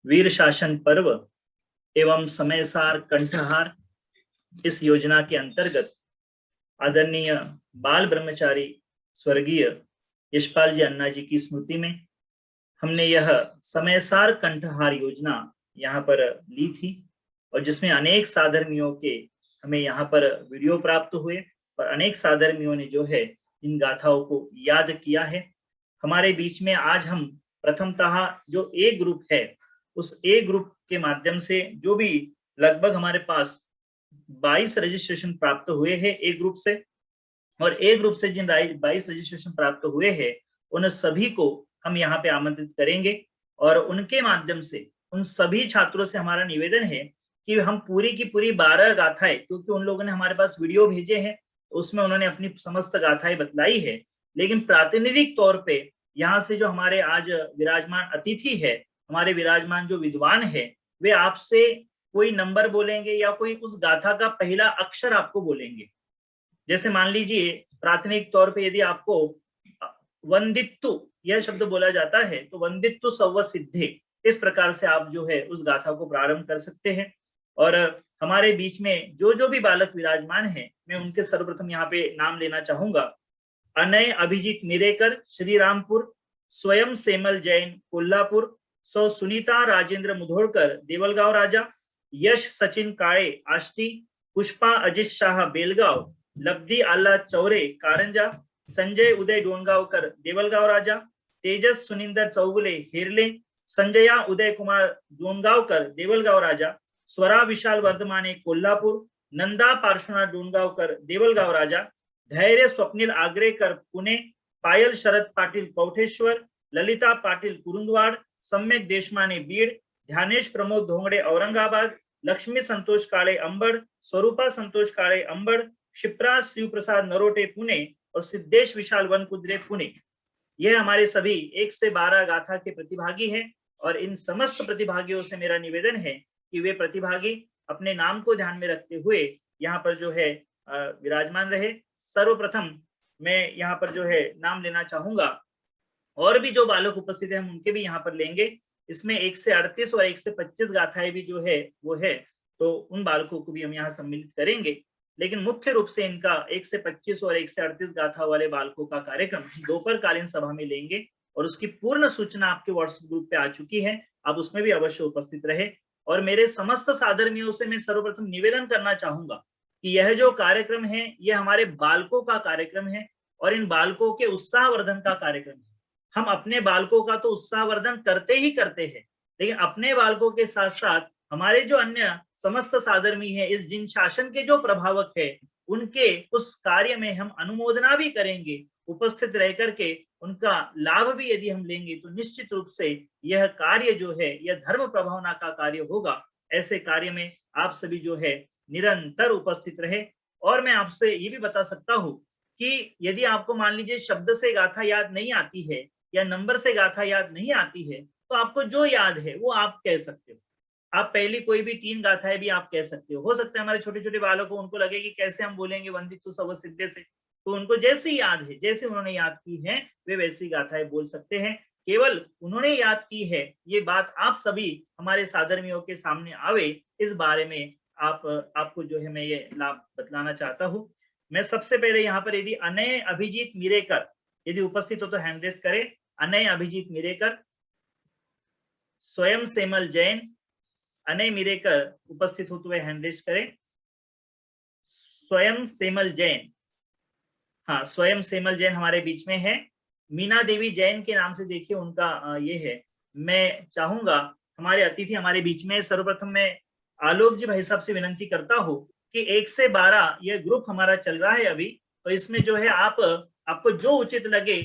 वीर शासन पर्व एवं समयसार कंठहार इस योजना के अंतर्गत आदरणीय बाल ब्रह्मचारी स्वर्गीय यशपाल जी अन्ना जी की स्मृति में हमने यह समयसार कंठहार योजना यहाँ पर ली थी और जिसमें अनेक साधर्मियों के हमें यहाँ पर वीडियो प्राप्त हुए और अनेक साधर्मियों ने जो है इन गाथाओं को याद किया है। हमारे बीच में आज हम प्रथमतः जो ए ग्रुप है उस ए ग्रुप के माध्यम से जो भी लगभग हमारे पास 22 रजिस्ट्रेशन प्राप्त हुए हैं ए ग्रुप से, और ए ग्रुप से जिन 22 रजिस्ट्रेशन प्राप्त हुए हैं उन सभी को हम यहाँ पे आमंत्रित करेंगे और उनके माध्यम से उन सभी छात्रों से हमारा निवेदन है कि हम पूरी की पूरी 12 गाथाएं, क्योंकि उन लोगों ने हमारे पास वीडियो भेजे हैं उसमें उन्होंने अपनी समस्त गाथाएं बतलाई है, लेकिन प्रातिनिधिक तौर पे यहाँ से जो हमारे आज विराजमान अतिथि है, हमारे विराजमान जो विद्वान है, वे आपसे कोई नंबर बोलेंगे या कोई उस गाथा का पहला अक्षर आपको बोलेंगे। जैसे मान लीजिए प्राथमिक तौर पे यदि आपको वंदित्तु यह शब्द बोला जाता है तो वंदित्तु सव्व सिद्धे, इस प्रकार से आप जो है उस गाथा को प्रारंभ कर सकते हैं। और हमारे बीच में जो भी बालक विराजमान है मैं उनके सर्वप्रथम यहाँ पे नाम लेना चाहूंगा। अनय अभिजीत निरेकर श्रीरामपुर, स्वयं सेमल जैन कोल्हापुर, सौ सुनीता राजेंद्र मुधोड़कर देवलगांव राजा, यश सचिन काळे आष्टी, पुष्पा अजित शाह बेलगांव, लब्धी आल्ला चौरे कारंजा, संजय उदय डोणगावकर देवलगांव राजा, तेजस सुनिंदर चौगुले हेरले, संजया उदय कुमार डोणगावकर देवलगांव राजा, स्वरा विशाल वर्धमाने कोल्हापुर, नंदा पार्श्वनाथ डोणगावकर देवलगांव राजा, धैर्य स्वप्निल आग्रेकर पुणे, पायल शरद पाटील कौठेश्वर, ललिता पाटील कुरुंदवाड, सम्यक देशमाने बीड, ध्यानेश प्रमोद धोंगडे औरंगाबाद, लक्ष्मी संतोष काळे अंबड, स्वरूपा संतोष काळे अंबड, क्षिप्रा शिवप्रसाद नरोटे पुणे और सिद्धेश विशाल वनकुद्रे पुणे। यह हमारे सभी 1 से 12 गाथा के प्रतिभागी हैं और इन समस्त प्रतिभागियों से मेरा निवेदन है कि वे प्रतिभागी अपने नाम को ध्यान में रखते हुए यहाँ पर जो है विराजमान रहे। सर्वप्रथम मैं यहाँ पर जो है नाम लेना चाहूंगा और भी जो बालक उपस्थित है हम उनके भी यहाँ पर लेंगे। इसमें 1 से 38 और 1 से 25 गाथाएं भी जो है वो है, तो उन बालकों को भी हम यहाँ सम्मिलित करेंगे। लेकिन मुख्य रूप से इनका 1 से 25 और 1 से 38 गाथा वाले बालकों का कार्यक्रम दोपहरकालीन सभा में लेंगे और उसकी पूर्ण सूचना आपके व्हाट्सएप ग्रुप पे आ चुकी है, आप उसमें भी अवश्य उपस्थित रहे। और मेरे समस्त साधर्मियों से मैं सर्वप्रथम निवेदन करना चाहूंगा कि यह जो कार्यक्रम है यह हमारे बालकों का कार्यक्रम है और इन बालकों के उत्साहवर्धन का कार्यक्रम है। हम अपने बालकों का तो उत्साहवर्धन करते ही करते हैं, लेकिन अपने बालकों के साथ साथ हमारे जो अन्य समस्त साधर्मी है, इस जिन शासन के जो प्रभावक है, उनके उस कार्य में हम अनुमोदना भी करेंगे, उपस्थित रह करके उनका लाभ भी यदि हम लेंगे तो निश्चित रूप से यह कार्य जो है यह धर्म प्रभावना का कार्य होगा। ऐसे कार्य में आप सभी जो है निरंतर उपस्थित रहे। और मैं आपसे ये भी बता सकता हूँ कि यदि आपको मान लीजिए शब्द से गाथा याद नहीं आती है या नंबर से गाथा याद नहीं आती है तो आपको जो याद है वो आप कह सकते हो। आप पहली कोई भी 3 गाथाएं भी आप कह सकते हो सकता है हमारे छोटे छोटे बालों को उनको लगे कि कैसे हम बोलेंगे वंदित्तु सव्व सिद्धे से, तो उनको जैसे याद है, जैसे उन्होंने याद की है वे वैसी गाथाएं बोल सकते हैं। केवल उन्होंने याद की है ये बात आप सभी हमारे साधर्मियों के सामने आवे, इस बारे में आपको जो है मैं ये लाभ बतलाना चाहता हूँ। मैं सबसे पहले यहाँ पर यदि अनय अभिजीत मिरेकर यदि उपस्थित हो तो हैंड रेज करें। अनय अभिजीत मिरेकर, स्वयं सेमल जैन, अनय मिरेकर उपस्थित हो तो वे हैंड रेज करें। स्वयं सेमल जैन, हाँ स्वयं सेमल जैन हमारे बीच में है। मीना देवी जैन के नाम से देखिए उनका ये है। मैं चाहूंगा हमारे अतिथि हमारे बीच में, सर्वप्रथम मैं आलोक जी भाई साहब से विनंती करता हूँ कि 1 से 12 यह ग्रुप हमारा चल रहा है अभी, तो इसमें जो है आपको जो उचित लगे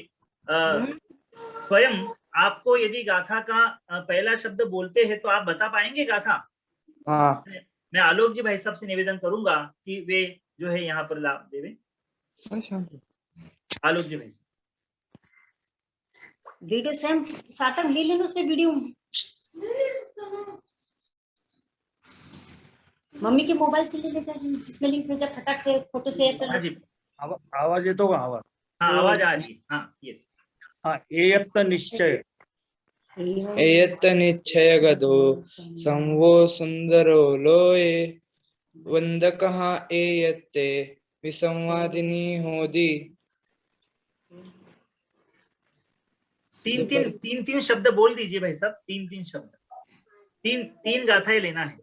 स्वयं आपको यदि गाथा का पहला शब्द बोलते हैं तो आप बता पाएंगे गाथा? हाँ। मैं आलोक जी भाई साहब से निवेदन करूंगा कि वे जो है यहाँ पर लाभ देवे। आलोक जी भाई साहब वीडियो सेम साटन ले लेना, उसमें वीडियो मम्मी के मोबाइल से ले लेते हैं जिसमें लिंक भेजा, फटाक से फोटो शेयर कर ले। आवाज येतो का? आवाज हाँ आवाज आ रही है। हाँ ये हाँ एयत्त निश्चय एयत्त निश्चय गदो संवो सुंदरो लोये वंदकः एयत्ते विसंवादिनी होदी। तीन शब्द बोल दीजिए भाई साहब, तीन शब्द, तीन गाथाएं लेना है।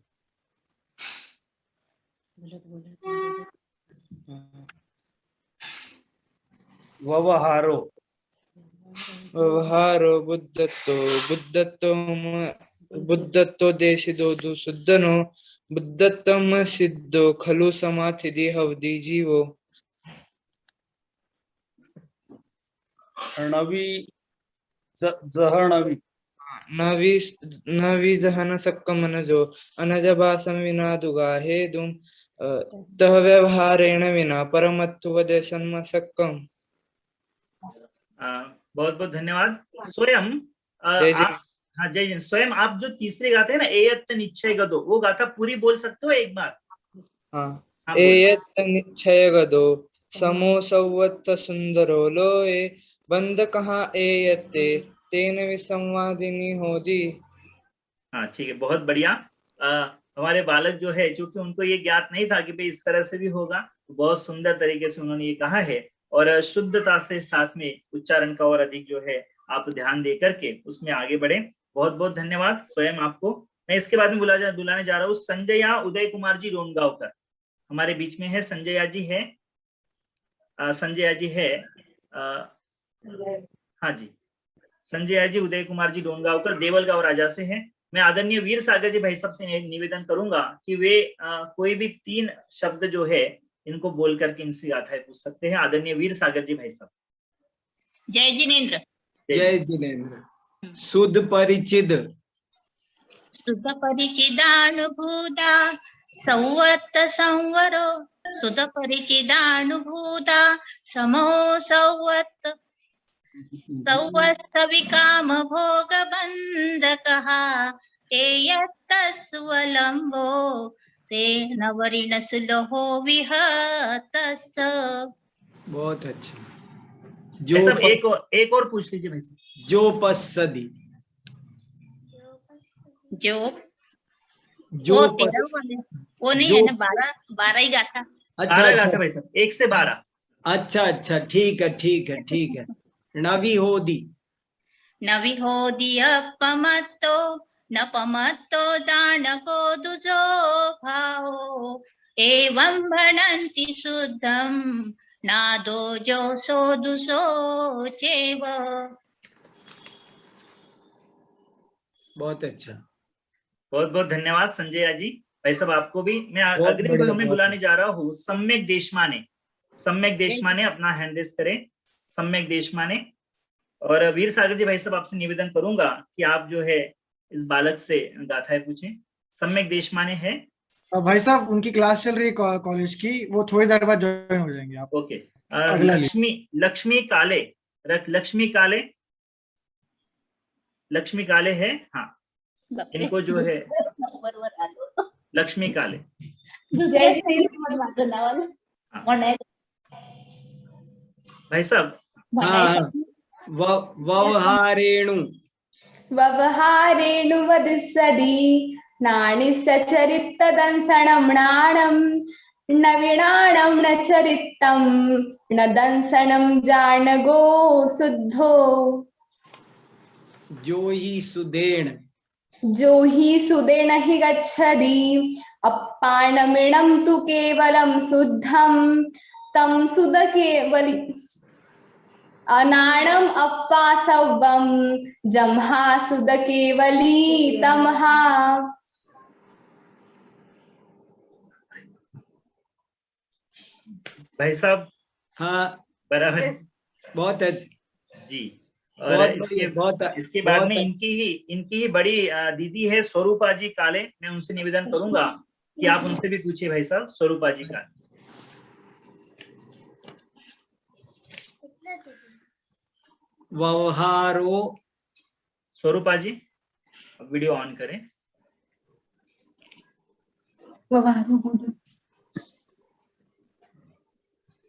व्यवहारो व्यवहारो बुद्धत्तो देशिदो दुसुद्धनो बुद्धत्तम सिद्धो खलु समाधिदि हवदि जीवो। नवी जहनवी नवी जहन सक्कमनजो अनजबासं विना दुगाहे दुम तह व्यवहारेण विना परमत्वदेशन्म सक्कम। बहुत बहुत धन्यवाद। स्वयं जय जी। आप, हाँ जय जय, स्वयं आप जो तीसरी गाते हैं ना, एयत्त निश्चय गदो, वो गाथा पूरी बोल सकते हो एक बार? हाँ, हाँ बोलो। एयत्त निश्चय गदो समो सौवत्त सुंदरो लोये बंद कहाँ एयत्ते तेन विसंवादिनी होदी। हाँ ठीक है, बहुत बढ़िया। हमारे बालक जो है, चूंकि उनको ये ज्ञात नहीं था कि भाई इस तरह से भी होगा, तो बहुत सुंदर तरीके से उन्होंने ये कहा है, और शुद्धता से साथ में उच्चारण का और अधिक जो है आप ध्यान दे करके उसमें आगे बढ़े। बहुत बहुत धन्यवाद स्वयं आपको। मैं इसके बाद में बुलाने जा रहा हूँ संजया उदय कुमार जी रोनगांवकर, हमारे बीच में है। संजया जी है, संजया जी है, हाँ जी, संजय जी उदय कुमार जी डोनगांवकर देवलगांव राजा से हैं। मैं आदरणीय वीर सागर जी भाई साहब से निवेदन करूंगा कि वे कोई भी तीन शब्द जो है इनको बोल करके इनसे गाथाएं पूछ सकते हैं। आदरणीय वीर सागर जी भाई साहब। जय जिनेन्द्र। जय जिनेन्द्र। शुद्ध परिचिद सुध परिचिदानुभूता संवत्त संवरो सुध परिचिदानुभूता समो संवत्त सौवस्त विकाम भोग बंधकः एयत्तस्वलंबो तेन वरिण सुलहो विहतस्। बहुत अच्छा। भाई साहब एक और पूछ लीजिए भाई साहब। जो पसदी जो जो वो 13 वाले वो नहीं है ना, 12 ही गाथा। अच्छा 12 अच्छा गाथा भाई साहब, 1 से 12। अच्छा अच्छा, ठीक है ठीक है ठीक है। नवी होदी नवि होदियपमत्तो न पमत्तो जानको दुजो भावो एवं भणन्ति शुद्धं नादो जो सो दुसो चेव। बहुत अच्छा। बहुत बहुत धन्यवाद संजय जी भाई साहब, आपको भी। मैं बहुत अग्रिम बढ़िया, को हमें बहुत बुलाने जा रहा हूँ सम्यक देशमाने। सम्यक देशमाने अपना हैंड रेस करें, सम्यक देशमाने। और वीर सागर जी भाई साहब, आपसे निवेदन करूंगा कि आप जो है इस बालक से गाथाएं पूछें। सम्यक देशमाने है। भाई साहब उनकी क्लास चल रही है कॉलेज की, वो थोड़ी देर बाद ज्वाइन हो जाएंगे। आप ओके। अगला लक्ष्मी काले, लक्ष्मी काले, लक्ष्मी काले है। हाँ, इनको जो है लक्ष्मी काले। भाई साहब हाँ, व्यवहारेणु व्यवहारेणु वदिष्यदि नानि सचरित्तदंसनं नाणं नवीणाणं न चरितं न दंसनं जानगो शुद्धो। जो ही सुदेण जो हि सुदेन हि गच्छति अप्पाणमिणं तु केवलं शुद्धं तं सुद केवली अनाणम अप्पासवम जमहा सुद केवली तमहा। भाई साहब। हाँ बराबर बहुत अच्छा जी। और बहुत इसके बाद में इनकी ही बड़ी दीदी है स्वरूपा जी काले। मैं उनसे निवेदन करूंगा कि आप उनसे भी पूछिए भाई साहब, स्वरूपा जी काले। व्यवहारो स्वरूपा जी वीडियो ऑन करें।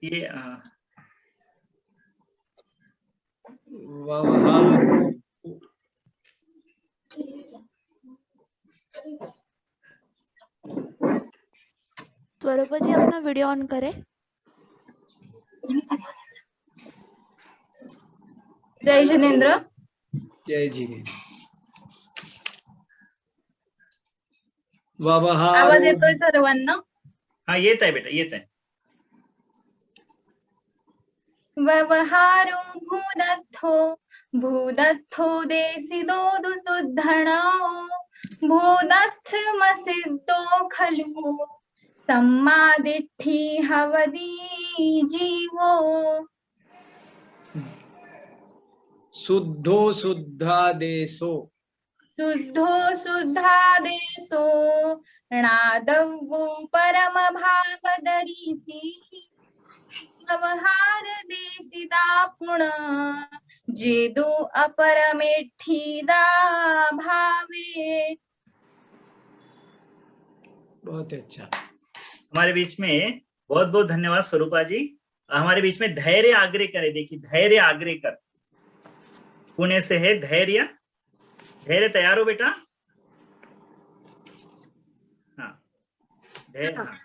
ये व्यवहारो स्वरूपा जी अपना वीडियो ऑन करें। जय जिनेन्द्र। जय जिनेन्द्र। आवाज येतोय सर्वांना? हाँ येत आहे बेटा, येत आहे. व्यवहारो भूदत्थो देसिदो दुसुद्धणाओ भूदत्थमसिद्धो खलु सम्मादिट्ठी हवदी जीवो। शुद्धो शुद्धादेशो शुद्धो शुद्धादेशो णादवो परम भावदरीसी व्यवहार देसिदा पुण जेदो अपरमेठीदा भावे। बहुत अच्छा। हमारे बीच में बहुत बहुत धन्यवाद स्वरूपा जी। हमारे बीच में धैर्य आग्रेकर है, देखिए धैर्य आग्रेकर पुणे से है। धैर्य, धैर्य तैयार हो बेटा? हाँ धैर्य, हाँ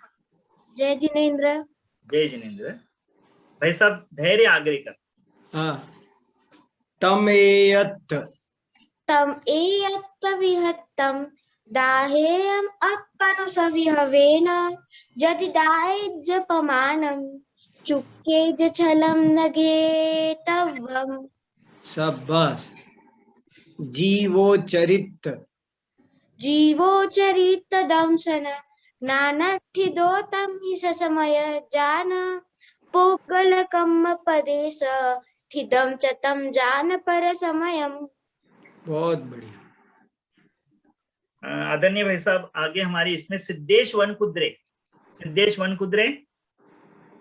जय जिनेन्द्र। जय जिनेन्द्र। भाई साहब धैर्य आग्रेकर। हाँ। तमेयत् तम एयत्त विहत्तम दाहेयम अपनुसविहवेन जति दाहे जपमानम चुपके ज छलम नगेतवम। शाबाश। जीवोचरित जीवोचरित दंशन नानठिदोतम हि ससमय जान पोकलकम पदेश ठिदम चतम जान पर समयम। बहुत बढ़िया। आदरणीय भाई साहब आगे हमारी इसमें सिद्धेश वनकुद्रे। सिद्धेश वनकुद्रे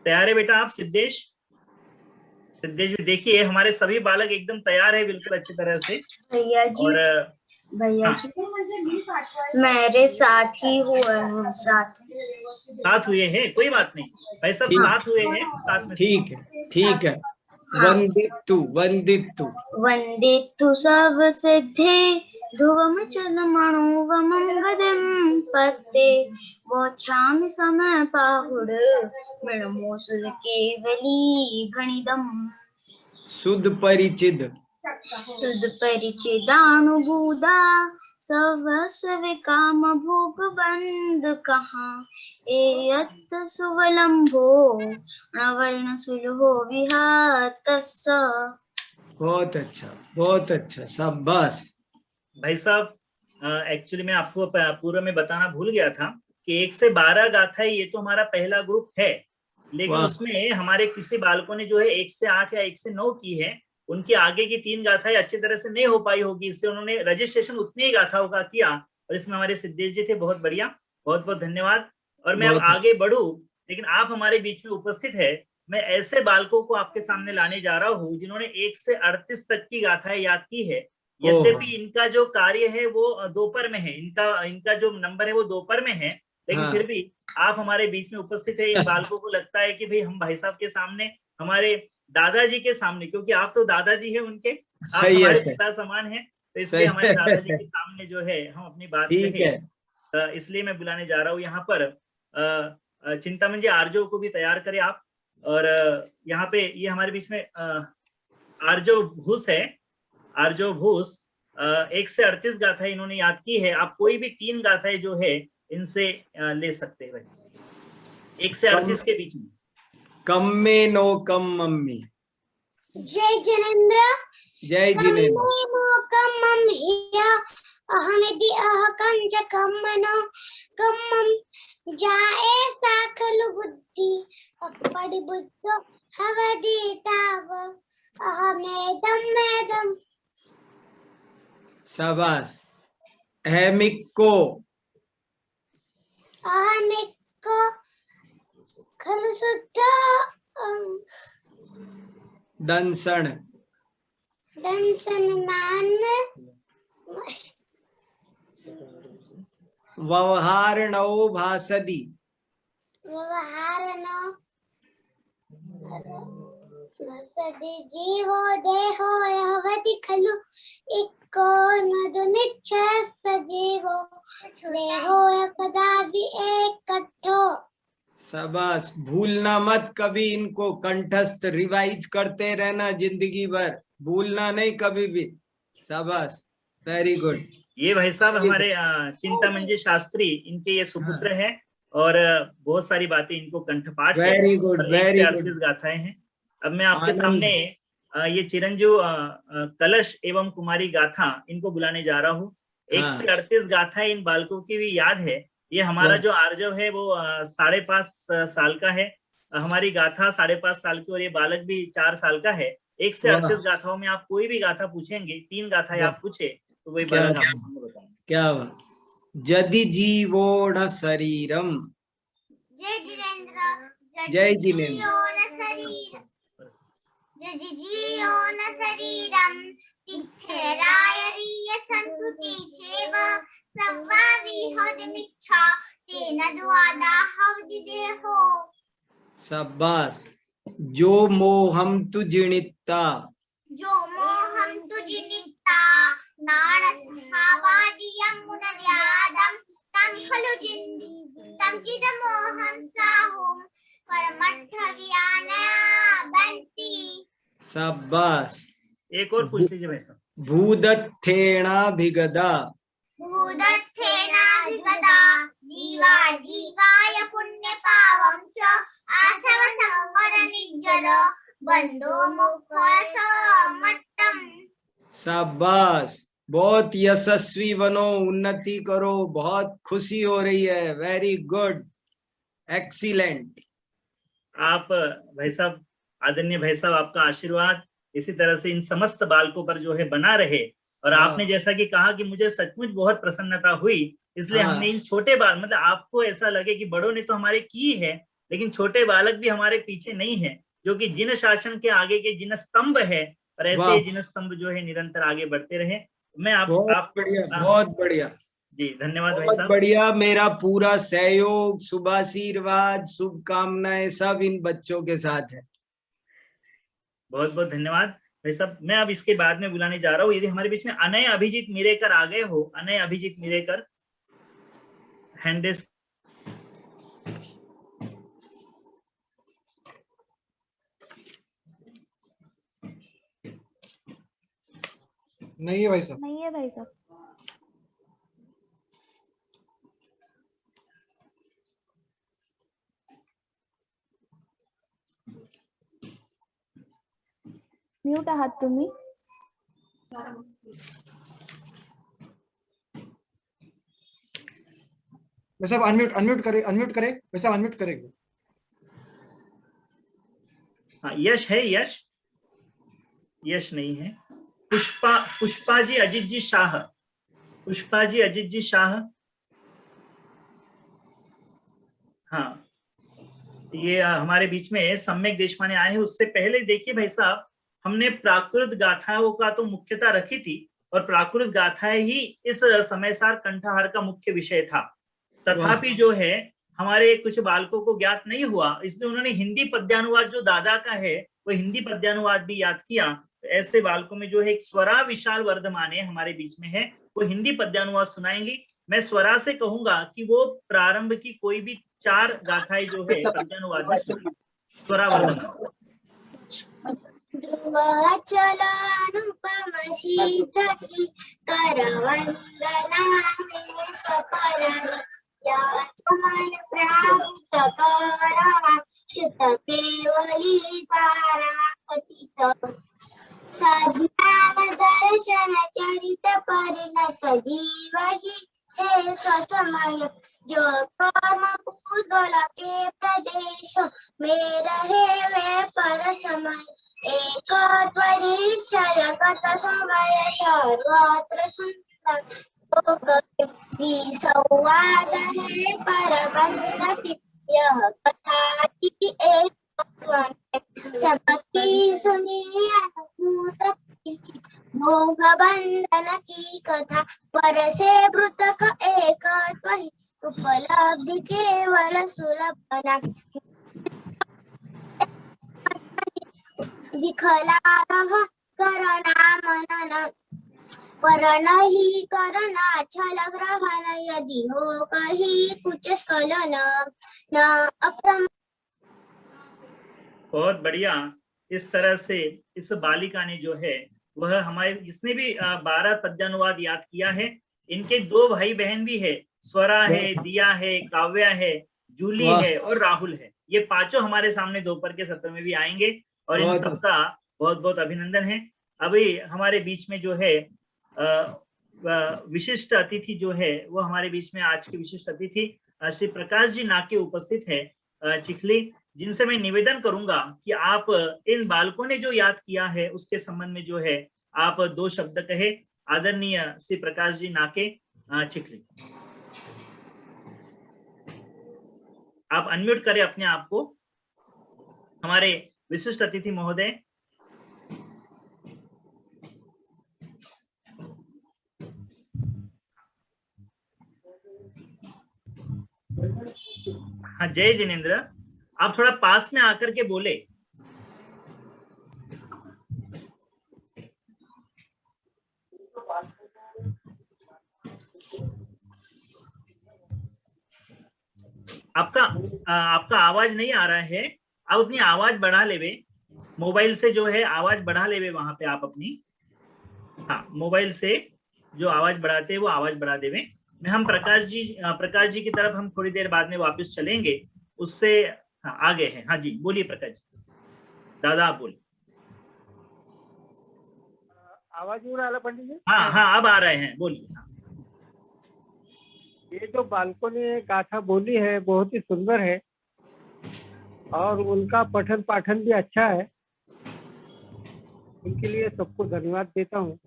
तैयार है बेटा आप? सिद्धेश, सिद्धेश जी देखिए हमारे सभी बालक एकदम तैयार है बिल्कुल अच्छी तरह से। भैया जी, और भैया हाँ, जी मेरे साथ ही हुए हैं, साथ हुए हैं, कोई बात नहीं भाई साहब, ठीक, साथ हुए हैं साथ में। ठीक है, ठीक है। हाँ। वंदितु वंदितु वंदितु सब सिद्धे ध्रुवम चलमणुवमं गदिं पत्ते वोच्छामि समय पाहुड मृणमोसुल केवली घणिदम्। शुद्ध परिचिद सुध परिचिदानुभूदा सवस्व काम भूप बंद कहाँ एयत सुवलंभो नवर्ण सुलहो विहातस्स। बहुत अच्छा, बहुत अच्छा, शाबाश। भाई साहब एक्चुअली मैं आपको पूर्व में बताना भूल गया था कि 1 से 12 गाथाएं ये तो हमारा पहला ग्रुप है, लेकिन वाह। उसमें हमारे किसी बालकों ने जो है 1 से 8 या 1 से 9 की है। उनकी आगे की 3 गाथाएं अच्छी तरह से नहीं हो पाई होगी, इसलिए उन्होंने रजिस्ट्रेशन उतनी ही गाथाओं का किया। और इसमें हमारे सिद्धेश जी थे, बहुत बढ़िया, बहुत बहुत धन्यवाद। और मैं अब बहुत आगे बढ़ूं, लेकिन आप हमारे बीच में उपस्थित है, मैं ऐसे बालकों को आपके सामने लाने जा रहा हूँ जिन्होंने 1 से 38 तक की गाथाएं याद की है। यद्यपि इनका जो कार्य है वो दोपहर में है, इनका जो नंबर है वो दोपहर में है, लेकिन हाँ। फिर भी आप हमारे बीच में उपस्थित है। इन बालकों को लगता है कि भाई हम भाई साहब के सामने, हमारे दादाजी के सामने, क्योंकि आप तो दादाजी हैं उनके, आप सही हमारे है, पिता समान हैं, तो इसलिए सही हमारे है। दादाजी के सामने जो है हम अपनी बात ठीक कहें। है। इसलिए मैं बुलाने जा रहा हूँ यहाँ पर चिंतामन जी, आर्जो को भी तैयार करें आप। और यहाँ पे ये हमारे बीच में आर्जो भूस है। आर्जो भूस 1 से 38 गाथाएं इन्होंने याद की है। आप कोई भी 3 गाथाएं जो है इनसे ले सकते हैं, वैसे 1 से 38 के बीच में। कम में नो कम मम्मी। जय जिनेन्द्र। जय जिनेन्द्र। अहमिति अहकं च कम्मनो कम्मं जाए साखलु बुद्धि अपरि बुद्धो हवदीताव अहमेदम। शाबाश। अहमिको अहमिको खलु शुद्ध दंसन दंसन नान व्यवहारणो भासदी व्यवहारनो सदि जीवो देहो यहवति खलु एक को नदुनिच्छय सजीवो देहो कदापि एकट्ठो। शाबाश, भूलना मत कभी इनको, कंठस्थ रिवाइज करते रहना जिंदगी भर, भूलना नहीं कभी भी। शाबाश, वेरी गुड। ये भाई साहब हमारे चिंतामणि शास्त्री, इनके ये सुपुत्र हैं और बहुत सारी बातें इनको कंठपाठ है। वेरी गुड, और वेरी 138 गुड। गाथाएं हैं। अब मैं आपके आनंद। सामने ये चिरंजीव कलश एवं कुमारी गाथा इनको बुलाने जा रहा हूँ। 138 गाथाएं इन बालकों की भी याद है। ये हमारा जो आर्जव है वो 5.5 साल का है, हमारी गाथा 5.5 साल की, और ये बालक भी 4 साल का है। 138 गाथाओं में आप कोई भी गाथा पूछेंगे, 3 गाथाएं आप पूछे तो वही बालक आपको सामने बताएंगे। क्या बात। जदि जीवोण शरीरम, जय जिनेन्द्र जय जिनेन्द्र। जदि जीवोन शरीरम तिथेरायरीय संस्कृति चेव सव्वा विहदमिच्छा तेन द्वादा हवदि देहो। शाबाश। जो मोहम तु जिनिता, जो मोहम तु जिनिता नाणस्थावादियं पुनर्यादं तं खलु तं चिदमोहं साहुं परमर्थव्याना बन्ति। शाबाश। एक और पूछ लीजिए भाई साहब। भूदत्थेनाभिगदा, भूदत्थेनाभिगदा जीवा जीवाय पुण्य पावं च आसव संवर निज्जर बंधो मुखसमत्तम। शाबाश, बहुत यशस्वी बनो, उन्नति करो, बहुत खुशी हो रही है। Very good, excellent. आप भाई साहब, आदरणीय भाई साहब, आपका आशीर्वाद इसी तरह से इन समस्त बालकों पर जो है बना रहे। और आपने जैसा कि कहा कि मुझे सचमुच बहुत प्रसन्नता हुई, इसलिए हमने इन छोटे बाल, मतलब आपको ऐसा लगे कि बड़ों ने तो हमारे की है, लेकिन छोटे बालक भी हमारे पीछे नहीं है, जो कि जिन शासन के आगे के जिन स्तंभ है, और ऐसे जिन स्तंभ जो है निरंतर आगे बढ़ते रहे। मैं बहुत बढ़िया जी, धन्यवाद भाई बहुत साहब। बढ़िया। मेरा पूरा सहयोग, शुभाशीर्वाद, शुभकामनाएं सब इन बच्चों के साथ है। बहुत बहुत धन्यवाद भाई साहब। मैं अब इसके बाद में बुलाने जा रहा हूँ, यदि हमारे बीच में अनय अभिजीत मिरेकर आ गए हो, अनय अभिजीत मिरेकर हैंडेस। नहीं है भाई साहब। नहीं है भाई साहब। म्यूट आहात तुम्ही। भाई साहब अनम्यूट करे भाई साहब, अनम्यूट करे। हाँ, यश है, यश नहीं है। पुष्पा जी अजित जी शाह, पुष्पा जी अजित जी शाह। हाँ, ये हमारे बीच में सम्यक देशपांडे आए हैं। उससे पहले देखिए भाई साहब, हमने प्राकृत गाथाओं का तो मुख्यता रखी थी, और प्राकृत गाथाएं ही इस समयसार कंठहार का मुख्य विषय था। तथापि जो है हमारे कुछ बालकों को ज्ञात नहीं हुआ, इसलिए उन्होंने हिंदी पद्यानुवाद जो दादा का है वो हिंदी पद्यानुवाद भी याद किया। तो ऐसे बालकों में जो है एक स्वरा विशाल वर्धमाने हमारे बीच में है, वो हिंदी पद्यानुवाद सुनाएंगी। मैं स्वरा से कहूंगा कि वो प्रारंभ की कोई भी 4 गाथाएं जो है पद्यानुवाद में सुनाएं। स्वरा वर्धमान। ध्रुवाचलानुपम सीधकी करवंदना में स्वपरनि समय प्राप्त करा शुत केवली तारा कथित साधना दर्शन चरित परिणत जीव ही हे स्वसमय जो कर्म पूगल के प्रदेश में रहे वे पर समय एक त्वरिशय गत समय सर्वत्र सुंदर संवाद है परबंधति यह कथा की एक सबकी सुनी अनुभूत भोग बंधन की कथा पर से मृतक एक त्वहि उपलब्धि केवल सुलभ दिखला रह करना मनन पर नहीं करना छल ग्रहण, यदि हो कहीं कुछ स्खलन न अप्रम। बहुत बढ़िया। इस तरह से इस बालिका ने जो है वह हमारे, इसने भी 12 पद्यानुवाद याद किया है। इनके 2 भाई बहन भी है, स्वरा है, दिया है, काव्या है, जूली है और राहुल है। ये 5 हमारे सामने दोपहर के सत्र में भी आएंगे और इन सबका बहुत बहुत अभिनंदन है। अभी हमारे बीच में जो है विशिष्ट अतिथि जो है वो हमारे बीच में आज के विशिष्ट अतिथि श्री प्रकाश जी नाके उपस्थित है चिखली, जिनसे मैं निवेदन करूंगा कि आप इन बालकों ने जो याद किया है उसके संबंध में जो है आप 2 शब्द कहे। आदरणीय श्री प्रकाश जी नाके चिखली, आप अनम्यूट करें अपने आप को। हमारे विशिष्ट अतिथि महोदय। हाँ, जय जिनेन्द्र, आप थोड़ा पास में आकर के बोले। आपका आवाज नहीं आ रहा है। आप अपनी आवाज बढ़ा लेवे, मोबाइल से जो है आवाज बढ़ा लेवे वहां पे आप अपनी। हाँ, मोबाइल से जो आवाज बढ़ाते हैं वो आवाज बढ़ा देवे। मैं हम प्रकाश जी की तरफ हम थोड़ी देर बाद में वापस चलेंगे, उससे हाँ, आगे हैं। हाँ जी, बोलिए प्रकाश जी। दादा आप बोलिए। आवाज हो रहा है पंडित जी? हाँ हाँ, अब आ रहे हैं, बोलिए। हाँ। ये जो बालकों ने गाथा बोली है बहुत ही सुंदर है और उनका पठन पाठन भी अच्छा है। उनके लिए सबको धन्यवाद देता हूँ।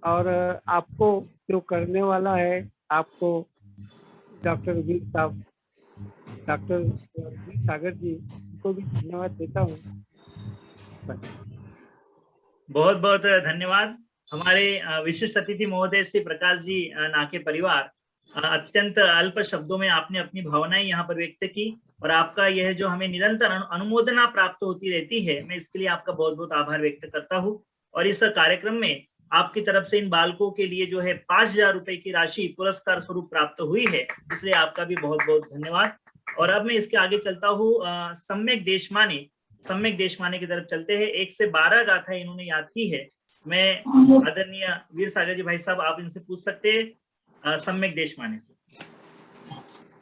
और आपको जो करने वाला है, आपको डॉक्टर वीर साहब, डॉक्टर वीर सागर जी को भी धन्यवाद देता हूँ। बहुत बहुत धन्यवाद। हमारे विशिष्ट अतिथि महोदय श्री प्रकाश जी नाके परिवार, अत्यंत अल्प शब्दों में आपने अपनी भावनाएं यहाँ पर व्यक्त की और आपका यह जो हमें निरंतर अनुमोदना प्राप्त होती रहती है, मैं इसके लिए आपका बहुत बहुत आभार व्यक्त करता हूँ। और इस कार्यक्रम में आपकी तरफ से इन बालकों के लिए जो है 5,000 रुपए की राशि पुरस्कार स्वरूप प्राप्त हुई है, इसलिए आपका भी बहुत बहुत धन्यवाद। और अब मैं इसके आगे चलता हूँ। सम्यक देशमाने की तरफ चलते हैं। 1 से 12 गाथा इन्होंने याद की है। मैं आदरणीय वीर सागर जी भाई साहब, आप इनसे पूछ सकते हैं सम्यक देशमाने से।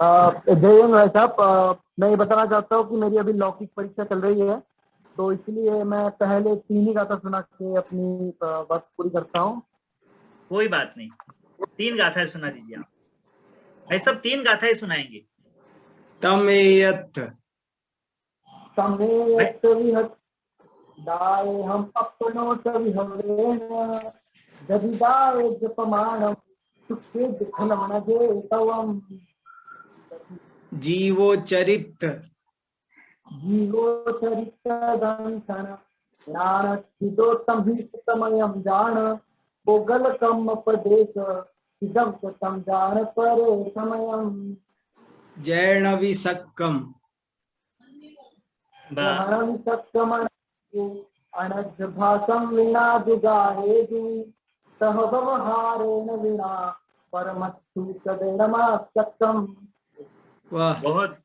जय हिंद भाई साहब, मैं ये बताना चाहता हूँ कि मेरी अभी लौकिक परीक्षा चल रही है, तो इसलिए मैं पहले 3 ही गाथा सुना के अपनी बात पूरी करता हूँ। कोई बात नहीं, 3 गाथाएं सुना दीजिए आप भाई साहब। 3 गाथाएं सुनाएंगे। तमेयत विहत दाए हम अपनो सविहरेण, जदिदाए जपमानम सुखे दुखनम न जेतवम। जीवो चरित दंसन ज्ञानस्थितोत्तम हि सुतमयं जान, पोगलकम उपदेश इदं कृतं जान परे समयम्। जैणविसक्कम अनद्भासं वीणा दुगाहेदि, सह व्यवहारेण वीणा परमस्तु सदैनमासक्तम्। वाह, बहुत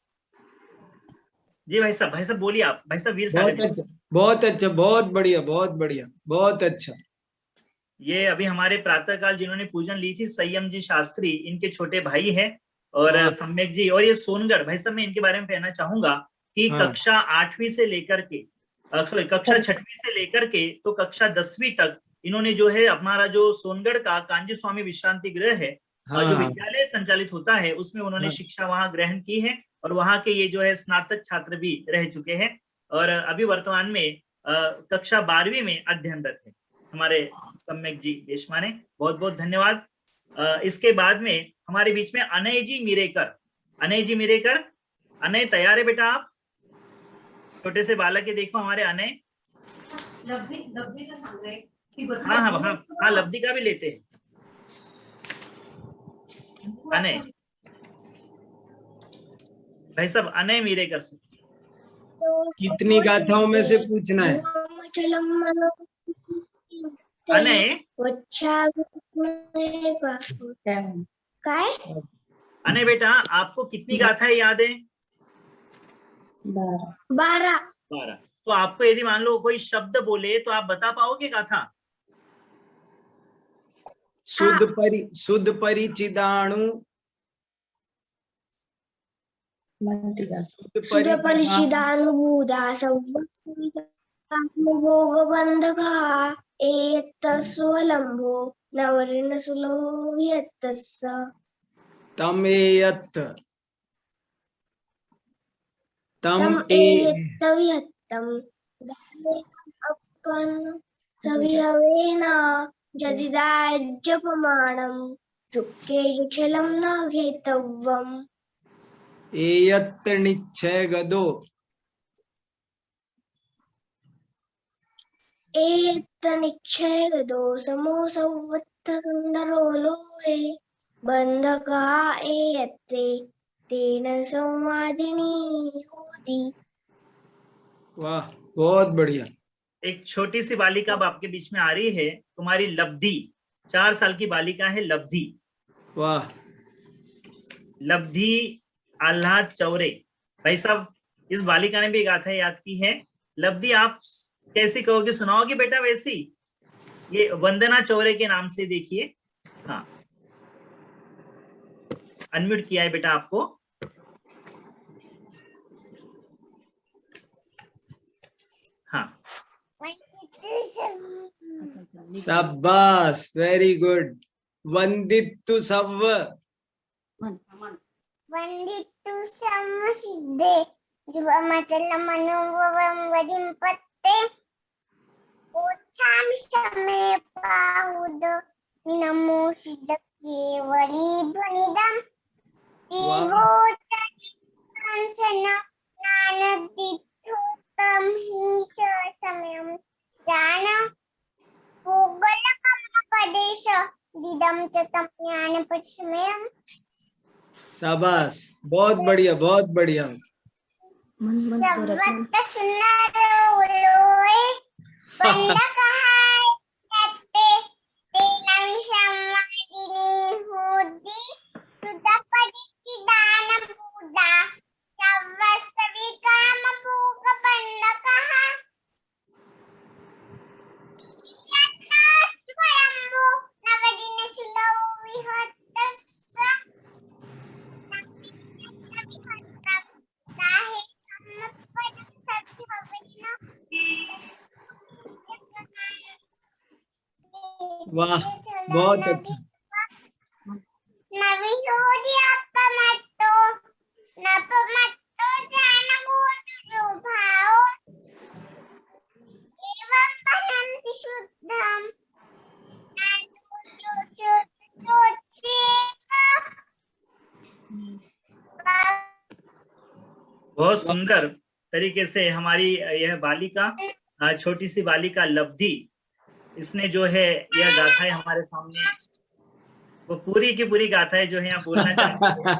जी भाई साहब बोलिए आप। भाई साहब वीर सागर जी। बहुत अच्छा, बहुत बढ़िया, बहुत बढ़िया, बहुत अच्छा। ये अभी हमारे प्रातःकाल जिन्होंने पूजन ली थी, संयम जी शास्त्री, इनके छोटे भाई हैं। और सम्यक जी, और ये सोनगढ़ भाई साहब, मैं इनके बारे में कहना चाहूंगा कि कक्षा 8वीं से लेकर के कक्षा 6वीं से लेकर के तो कक्षा 10वीं तक इन्होंने जो है हमारा जो सोनगढ़ का कांजी स्वामी विश्रांति गृह है, जो विद्यालय संचालित होता है, उसमें उन्होंने शिक्षा वहां ग्रहण की है और वहां के ये जो है स्नातक छात्र भी रह चुके हैं और अभी वर्तमान में कक्षा 12वीं में अध्ययनरत है हमारे सम्यक जी देशमाने। बहुत बहुत धन्यवाद। इसके बाद में हमारे बीच में अनय जी मिरेकर। अनय तैयार है बेटा? आप छोटे से बालक है, देखो हमारे अनय। लब्धी से सांग रहे। हाँ, लब्धी का भी लेते हैं। अनय भाई साहब, अनय मिरेकर से कितनी गाथाओं में से पूछना है? अनय काय अने बेटा आपको कितनी गाथाएं याद है? 12 12। तो आपको यदि मान लो कोई शब्द बोले तो आप बता पाओगे गाथा? शुद्ध परिचिदाणु सुधपरिचिदानुभूता भोगबंधका एतस्वलंबो नवरिन सुलोभ्यतस्स तमेयत तम एतव्यत्तम अपन सविहवेन जदिदाज्यपमाणं चुक्के जुक्षलं न घेतव्यम् एयत्त निश्चय गदो एतनिच्छय गदो समोसौवत्तसुन्दरो लोहे बंधका एयत्ते तेन संवादिनी होती। वाह बहुत बढ़िया। एक छोटी सी बालिका अब आपके बीच में आ रही है, तुम्हारी लब्धि, 4 साल की बालिका है लब्धि। वाह। लब्धि आह्लाद चौरे। भाई साहब इस बालिका ने भी गाथा याद की है। लब्धि आप कैसी कहोगे, सुनाओगे बेटा वैसी? ये वंदना चौरे के नाम से देखिए। हाँ अनम्यूट किया है बेटा आपको। हाँ शाबाश, वेरी गुड। वंदितु सव्व वंदितु सम सिद्धे जुवमचलमनुववं वदिंपत्ते ओच्छामि शमे पाहुद विनमो सिद्ध केवली ध्वनिदं जीवोच्चन ज्ञानदिद्धोत्तम हि च समयं ज्ञान भूगोलकमपदेश दिदं च तं ज्ञानपश्मयम्। शाबाश, बहुत बढ़िया बहुत बढ़िया। शब्द सुनारोलोए बंधकहाय यत्ते तेन विसंवादिनी होती सुधपरिचिदानभूता शव्वस्तविकामभोगबन्धकः यत्तस्वयंभो नवदिनसुलो विहतस्स वाह बहुत अच्छा। नविहोदी अपमत्तो नपमत्तो जानगोचरो भाव एवं पहन्ति शुद्धम बहुत सुंदर तरीके से हमारी यह बालिका, छोटी सी बालिका लब्धि, इसने जो है यह गाथाएं हमारे सामने, वो पूरी की पूरी गाथाएं जो है यहाँ बोलना चाहती है।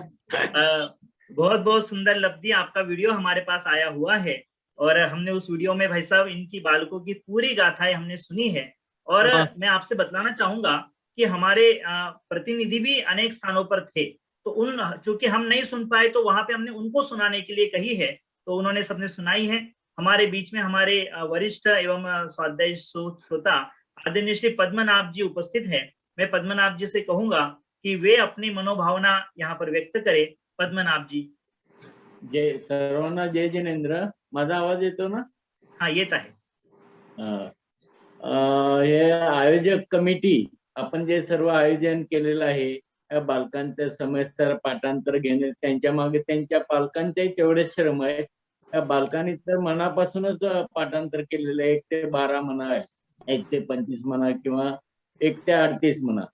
बहुत बहुत सुंदर लब्धि। आपका वीडियो हमारे पास आया हुआ है और हमने उस वीडियो में भाई साहब इनकी बालकों की पूरी गाथाएं हमने सुनी है। और मैं आपसे बतलाना चाहूंगा कि हमारे प्रतिनिधि भी अनेक स्थानों पर थे, तो उन चूंकि हम नहीं सुन पाए तो वहां पे हमने उनको सुनाने के लिए कही है, तो उन्होंने सबने सुनाई है। हमारे बीच में हमारे वरिष्ठ एवं स्वाध्याय श्रोता आदरणीय श्री पद्मनाभ जी उपस्थित है। मैं पद्मनाभ जी से कहूंगा कि वे अपनी मनोभावना यहाँ पर व्यक्त करें। पद्मनाभ जी। जय सर्वांना, जय जिनेंद्र। माझा आवाज येतो ना? हाँ येत आहे। हे आयोजक कमिटी आपण जे सर्व आयोजन केलेलं आहे, या बालकांचं समयस्तर पाठांतर घेणे, त्यांच्या मागे त्यांच्या पालकांचे तेवढेच श्रम आहेत। या बालकांनी तर मनापासूनच पाठांतर केलेलं आहे। 1 ते 12 म्हणा, 1 ते 25 म्हणा किंवा 1 ते 38 म्हणा,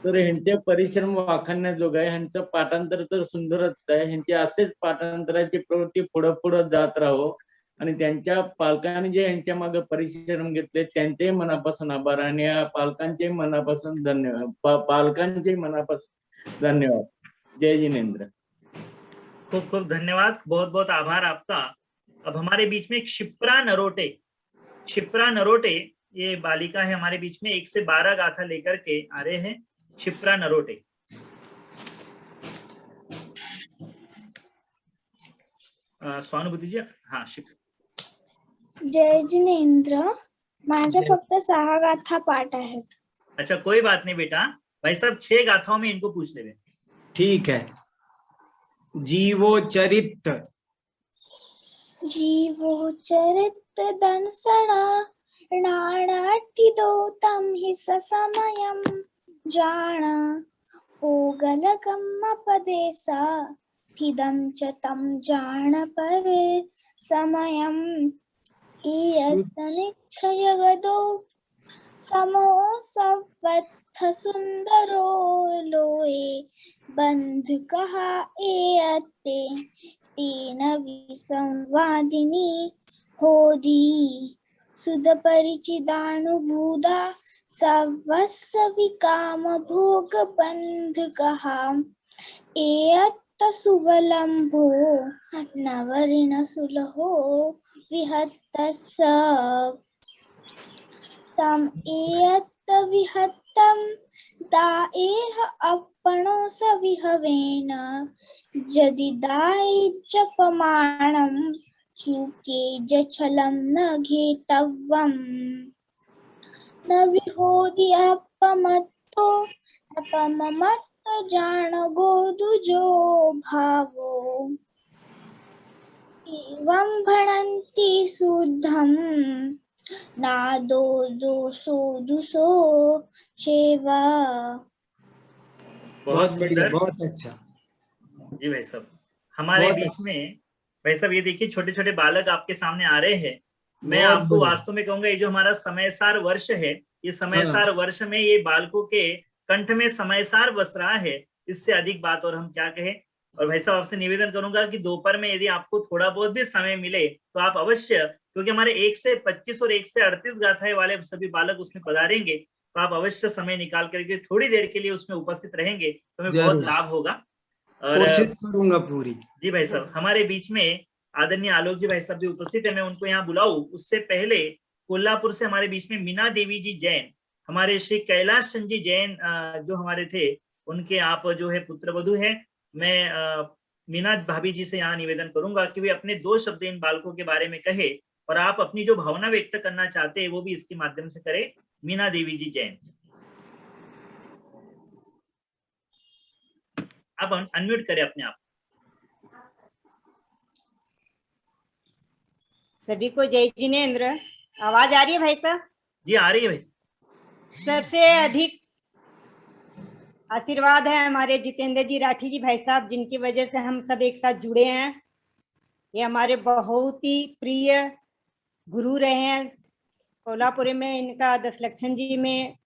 तर ह्यांचे परिश्रम वाखाणण्याजोग आहे। ह्यांचं पाठांतर तर सुंदरच आहे। ह्यांची असेच पाठांतराची प्रवृत्ती पुढे पुढे जात राहो आणि त्यांच्या पालकांनी जे यांच्या मागे परिश्रम घेतले त्यांचे मनापासून आभार आणि या पालकांचे मनापासून धन्यवाद। पालकांचे मनापासून धन्यवाद। जय जिनेंद्र। खूब खूब धन्यवाद, बहुत बहुत आभार आपका। अब हमारे बीच में शिप्रा नरोटे ये बालिका है हमारे बीच में, 1 से 12 गाथा लेकर के आ रहे हैं क्षिप्रा नरोटे। स्वानुभूती जी, हाँ शिप्रा। जय जिनेंद्र, माझ्या फक्त 6 गाथा पाठ आहेत. अच्छा कोई बात नहीं बेटा, भाई साहब 6 गाथाओं में इनको पूछ ले। ठीक है। जीवो चरित जीवोचरित दंसना नानाटिदोतं हि ससमयं जान ओगलकम्मपदेसा थिदं च तं जान परे समयम् इयत्तनिच्छय गदो समोऽसवत्थ सुन्दरो लोये बन्धुकः एयत्ते तेन विसंवादिनी होदी सुदपरिचिदानुभूता सवस्सविकाम भोग बन्धुकः एयत्त सुवलम्भो नवरिण सुलहो विहत्तस्स तम एयत्त विहत्तं दाएह अपणो सविहवेन जदि दायिजपमाणं चूके जछलं न घेतव्यम् न विहोदि अपमत्तो अपमत्त जान गोदुजो भावो एवं भणन्ति शुद्धं नादो दोषो दुषो छेवा। बहुत बढ़िया, बहुत अच्छा जी भाई साहब। हमारे बहुत बीच में भाई साहब ये देखिए छोटे छोटे बालक आपके सामने आ रहे हैं। मैं बहुत आपको बढ़िया। वास्तव में कहूंगा ये जो हमारा समयसार वर्ष है, ये समयसार वर्ष में ये बालकों के कंठ में समयसार बस रहा है, इससे अधिक बात और हम क्या कहें। और भाई साहब आपसे निवेदन करूंगा कि दोपहर में यदि आपको थोड़ा बहुत भी समय मिले तो आप अवश्य, क्योंकि हमारे 1 से 25 और 1 से 38 गाथाएं वाले सभी बालक उसमें पधारेंगे, तो आप अवश्य समय निकाल करके थोड़ी देर के लिए उसमें उपस्थित रहेंगे तो हमें बहुत लाभ होगा। कोशिश करूंगा पूरी। जी भाई साहब, हमारे बीच में आदरणीय आलोक जी भाई साहब भी उपस्थित है, मैं उनको यहाँ बुलाऊं उससे पहले कोल्हापुर से हमारे बीच में मीना देवी जी जैन, हमारे श्री कैलाश चंद जी जैन जो हमारे थे, उनके आप जो है पुत्र वधू है। मैं मीना भाभी जी से यहाँ निवेदन करूंगा कि वे अपने 2 शब्द इन बालकों के बारे में कहे और आप अपनी जो भावना व्यक्त करना चाहते हैं वो भी इसके माध्यम से करें। मीना देवी जी जैन, आप अनम्यूट करें अपने आप। सभी को जय जिनेंद्र। आवाज आ रही है भाई साहब? जी आ रही है भाई। सबसे अधिक आशीर्वाद है हमारे जितेंद्र जी राठी जी भाई साहब, जिनकी वजह से हम सब एक साथ जुड़े हैं। ये हमारे बहुत ही प्रिय गुरु रहे हैं। कोल्हापुर में इनका 10 लक्षण जी में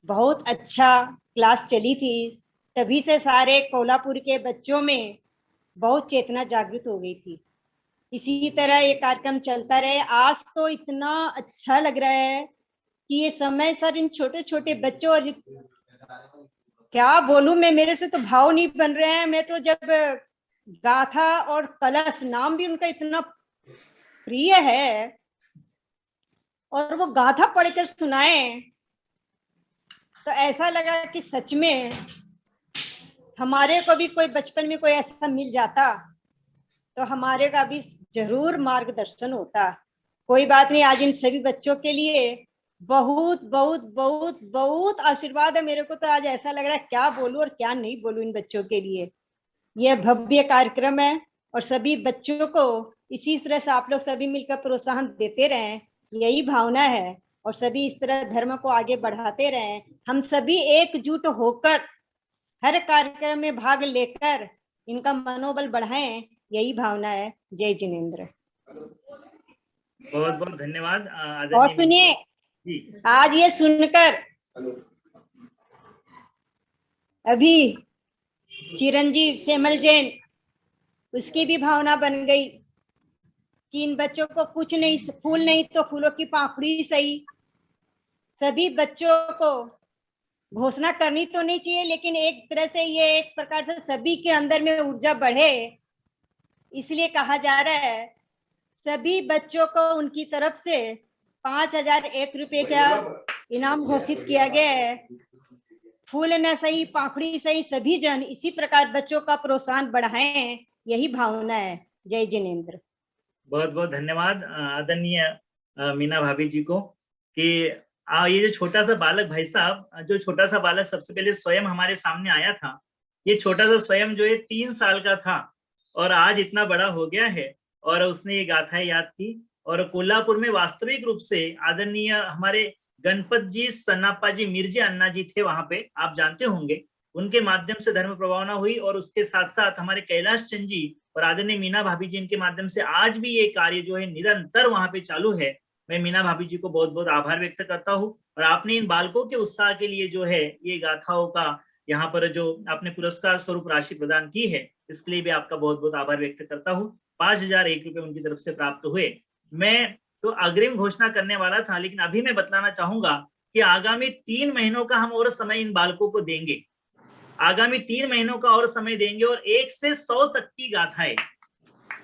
बहुत अच्छा क्लास चली थी, तभी से सारे कोल्हापुर के बच्चों में बहुत चेतना जागृत हो गई थी। इसी तरह ये कार्यक्रम चलता रहे। आज तो इतना अच्छा लग रहा है कि ये समय सर इन छोटे छोटे बच्चों, और क्या बोलूं मैं, मेरे से तो भाव नहीं बन रहे हैं। मैं तो जब गाथा और कलश, नाम भी उनका इतना प्रिय है, और वो गाथा पढ़कर सुनाए तो ऐसा लगा कि सच में हमारे को भी कोई बचपन में कोई ऐसा मिल जाता तो हमारे का भी जरूर मार्गदर्शन होता। कोई बात नहीं, आज इन सभी बच्चों के लिए बहुत बहुत बहुत बहुत आशीर्वाद है। मेरे को तो आज ऐसा लग रहा है क्या बोलूं और क्या नहीं बोलूं इन बच्चों के लिए। यह भव्य कार्यक्रम है और सभी बच्चों को इसी तरह से आप लोग सभी मिलकर प्रोत्साहन देते रहें, यही भावना है। और सभी इस तरह धर्म को आगे बढ़ाते रहें। हम सभी एकजुट होकर हर कार्यक्रम में भाग लेकर इनका मनोबल बढ़ाएं, यही भावना है। जय जिनेंद्र। बहुत बहुत धन्यवाद। और सुनिए, आज ये सुनकर अभी चिरंजीव सेमल जैन, उसकी भी भावना बन गई कि इन बच्चों को कुछ नहीं, फूल नहीं तो फूलों की पाखड़ी सही। सभी बच्चों को घोषणा करनी तो नहीं चाहिए, लेकिन एक तरह से ये एक प्रकार से सभी के अंदर में ऊर्जा बढ़े, इसलिए कहा जा रहा है सभी बच्चों को उनकी तरफ से 5,001 रुपए का इनाम घोषित किया गया है। फूल न सही पाखड़ी सही सभी जन इसी प्रकार बच्चों का प्रोत्साहन बढ़ाएं, यही भावना है। जय जिनेंद्र। बहुत बहुत धन्यवाद आदरणीय मीना भाभी जी को कि ये जो छोटा सा बालक भाई साहब, जो छोटा सा बालक सबसे पहले स्वयं हमारे सामने आया था, ये छोटा सा स्वयं जो है 3 साल का था और आज इतना बड़ा हो गया है और उसने ये गाथाएं याद की। और कोल्हापुर में वास्तविक रूप से आदरणीय हमारे गणपत जी सन्नापा जी मिर्जे अन्ना जी थे वहां पे, आप जानते होंगे, उनके माध्यम से धर्म प्रभावना हुई और उसके साथ साथ हमारे कैलाश चंद जी और आदरणीय मीना भाभी जी इनके माध्यम से आज भी ये कार्य जो है निरंतर वहां पे चालू है। मैं मीना भाभी जी को बहुत बहुत आभार व्यक्त करता हूँ और आपने इन बालकों के उत्साह के लिए जो है ये गाथाओं का यहाँ पर जो आपने पुरस्कार स्वरूप राशि प्रदान की है, इसके लिए भी आपका बहुत बहुत आभार व्यक्त करता हूँ। 5,001 रुपए उनकी तरफ से प्राप्त हुए। मैं तो अग्रिम घोषणा करने वाला था, लेकिन अभी मैं बतलाना चाहूंगा कि आगामी 3 महीनों का हम और समय इन बालकों को देंगे। आगामी 3 महीनों का और समय देंगे और 1 से 100 तक की गाथाएं,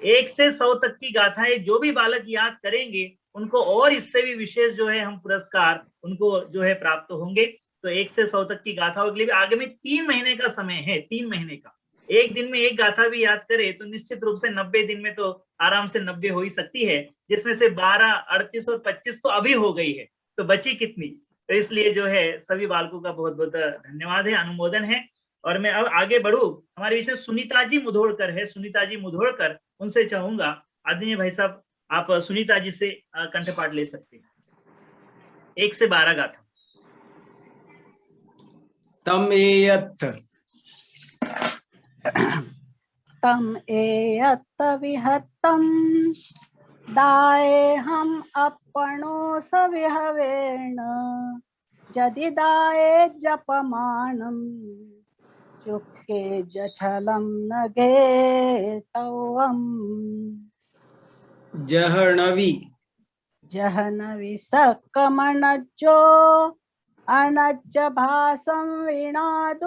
1 से 100 तक की गाथाएं जो भी बालक याद करेंगे उनको और इससे भी विशेष जो है हम पुरस्कार उनको जो है प्राप्त होंगे। तो 1 से 100 तक की गाथाओं के लिए भी आगामी 3 महीने का समय है। 3 महीने का, एक दिन में एक गाथा भी याद करे तो निश्चित रूप से 90 दिन में तो आराम से 90 हो ही सकती है, जिसमें से 12, 38 और 25 तो अभी हो गई है, तो बची कितनी। तो इसलिए जो है सभी बालकों का बहुत बहुत धन्यवाद है, अनुमोदन है। और मैं अब आगे बढ़ू, हमारे बीच में सुनीता जी मुधोड़कर है, सुनीता जी मुधोड़कर, उनसे चाहूंगा आदरणीय भाई साहब आप सुनीता जी से कंठपाठ ले सकते हैं। 1 से 12 गाथा। तम एयत् तम एयत् विहत्तम दाए हम अपनो सविहवेण यदि दाए जपमानम चुके जछलम न गे तवम जहनवी जहनवि सकमनज्जो अनज्ज भासं वीणादुगाहेदुम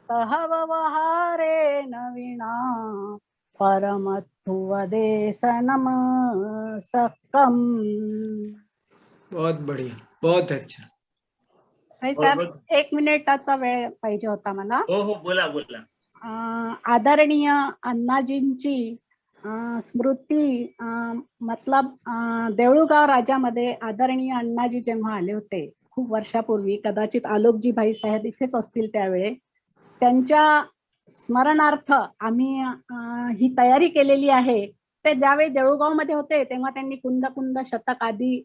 सहवहारेण वीणा परमत्थुवदेशनम सकम। बहुत बढ़िया, बहुत अच्छा। भाई साहेब 1 मिनिटाचा वेळ पाहिजे होता मला। हो हो, बोला बोला। आदरणीय अण्णाजींची स्मृती मतलब देऊळगाव राजामध्ये आदरणीय अण्णाजी जेव्हा आले होते खूप वर्षापूर्वी, कदाचित आलोकजी भाई साहेब इथेच असतील त्यावेळे, त्यांच्या स्मरणार्थ आम्ही ही तयारी केलेली आहे। ते ज्यावेळी देऊळगाव मध्ये होते तेव्हा त्यांनी कुंद कुंद शतक आदी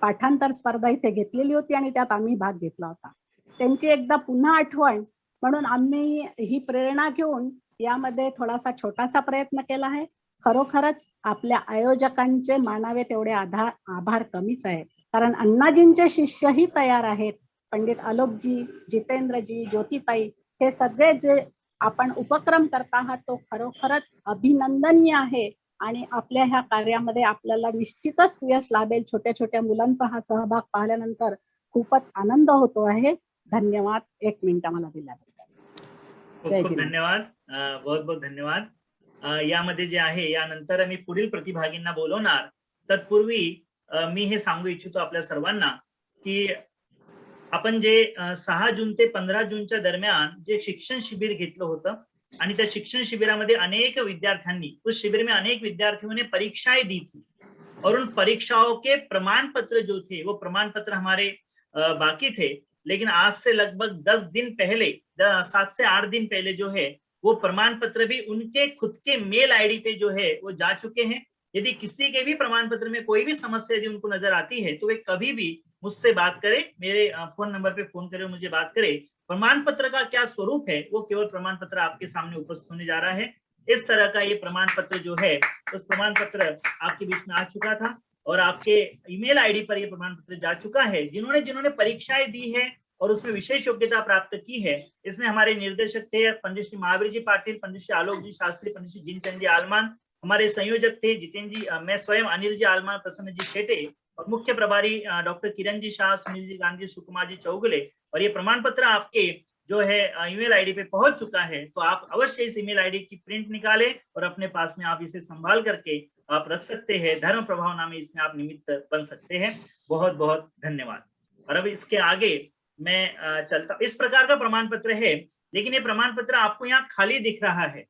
पाठांतर स्पर्धा इथे घेतलेली होती आणि त्यात आम्ही भाग घेतला होता। त्यांची एकदा पुन्हा आठवण म्हणून आम्ही ही प्रेरणा घेऊन यामध्ये थोडासा छोटासा प्रयत्न केला आहे। खरोखरच आपल्या आयोजकांचे मानावे तेवढे आभार कमीच आहे, कारण अण्णाजींचे शिष्यही तयार आहेत। पंडित आलोकजी, जितेंद्रजी, ज्योतिताई, हे सगळे जे आपण उपक्रम करत आहात तो खरोखरच अभिनंदनीय आहे आणि आपल्या ह्या कार्यामध्ये आपल्याला निश्चितच यश लाभेल। छोट्या छोट्या मुलांचा हा सहभाग पाहिल्यानंतर खूपच आनंद होतो आहे। धन्यवाद, 1 मिनिट मला दिल्याबद्दल। खूप खूप धन्यवाद, बहुत बहुत धन्यवाद। यामध्ये जे आहे यानंतर मी पुढील प्रतिभागींना बोलवणार। तत्पूर्वी मी हे सांगू इच्छितो आपल्या सर्वांना की आपण जे 6 जून ते 15 जूनच्या दरम्यान जे शिक्षण शिबिर घेतलं होतं आणि त्या शिक्षण शिबिरामध्ये अनेक विद्यार्थ्यांनी, उस शिविर में अनेक विद्यार्थियों ने परीक्षाएं दी थी और उन परीक्षाओं के प्रमाण पत्र जो थे वो प्रमाण पत्र हमारे बाकी थे, लेकिन आज से लगभग 10 दिन पहले, 7 से 8 दिन पहले जो है वो प्रमाण पत्र भी उनके खुद के मेल आईडी पे जो है वो जा चुके हैं। यदि किसी के भी प्रमाण पत्र में कोई भी समस्या यदि उनको नजर आती है तो वे कभी भी मुझसे बात करें, मेरे फोन नंबर पे फोन करें, मुझे बात करें। प्रमाण पत्र का क्या स्वरूप है, वो केवल प्रमाण पत्र आपके सामने उपस्थित होने जा रहा है। इस तरह का ये प्रमाण पत्र जो है, उस प्रमाण पत्र आपके बीच में आ चुका था और आपके ईमेल आईडी पर ये प्रमाण पत्र जा चुका है। जिन्होंने परीक्षाएं दी है और उसमें विशेष योग्यता प्राप्त की है, इसमें हमारे निर्देशक थे पंडित श्री महावीर जी पाटिल, पंडित श्री आलोक जी शास्त्री, पंडित श्री जिनचंद जी आलमान। हमारे संयोजक थे जितेंद्र जी, मैं स्वयं अनिल जी आलमान, प्रसन्न जी शेटे और मुख्य प्रभारी डॉक्टर किरण जी शाह, सुनील जी गांधी, सुकुमार जी चौगले। और ये प्रमाण पत्र आपके जो है ईमेल आईडी पे पहुंच चुका है, तो आप अवश्य इस ईमेल आईडी की प्रिंट निकालें और अपने पास में आप इसे संभाल करके आप रख सकते हैं। धर्म प्रभाव नामे इसमें आप निमित्त बन सकते हैं। बहुत बहुत धन्यवाद। और अब इसके आगे मैं चलता, इस प्रकार का प्रमाण पत्र है, लेकिन ये प्रमाण पत्र आपको यहाँ खाली दिख रहा है,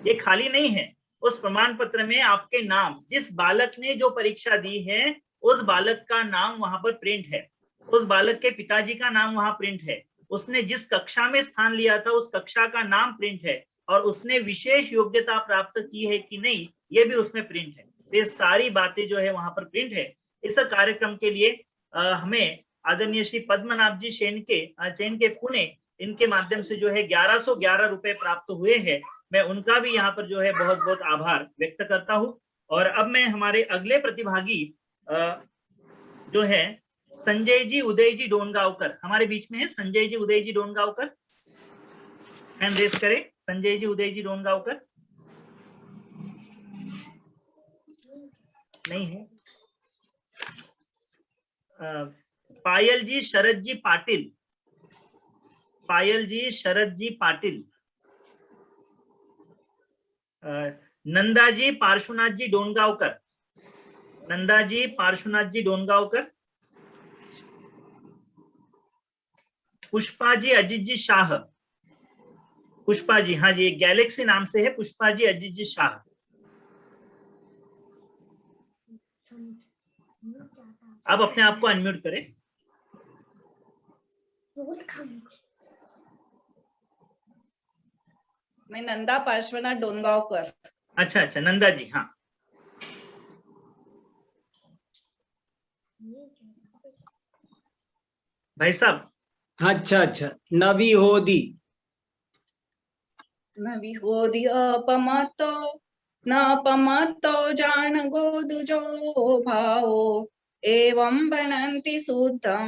ये खाली नहीं है। उस प्रमाण पत्र में आपके नाम, जिस बालक ने जो परीक्षा दी है उस बालक का नाम वहां पर प्रिंट है, उस बालक के पिताजी का नाम वहां प्रिंट है, उसने जिस कक्षा में स्थान लिया था उस कक्षा का नाम प्रिंट है, और उसने विशेष योग्यता प्राप्त की है कि नहीं ये भी उसमें प्रिंट है। ये सारी बातें जो है वहां पर प्रिंट है। इस कार्यक्रम के लिए हमें आदरणीय श्री पद्मनाभ जी चैन के पुणे, इनके माध्यम से जो है 1111 रुपए प्राप्त हुए हैं। मैं उनका भी यहाँ पर जो है बहुत बहुत आभार व्यक्त करता हूँ। और अब मैं हमारे अगले प्रतिभागी जो है संजय जी उदय जी डोनगांवकर हमारे बीच में है। संजय जी उदय जी डोनगांवकर, हैंड रेज करें। संजय जी उदय जी डोनगांवकर नहीं है। पायल जी शरद जी पाटिल, पायल जी शरद जी पाटिल, नंदा जी पार्श्वनाथ जी डोनगांवकर, नंदा जी पार्श्वनाथ जी डोनगांवकर, पुष्पा जी अजित जी शाह, पुष्पा जी, हाँ जी, एक गैलेक्सी नाम से है, पुष्पा जी अजित जी शाह। आप अपने आप को अनम्यूट करें। मैं नंदा पार्श्वनाथ डोनगांवकर। अच्छा अच्छा, नंदा जी, हाँ। भाई साहब। अच्छा अच्छा, नवी होदी, नवी होदी अपमतो न पमतो जान गोदुजो भावो एवं बनन्ति शुद्धं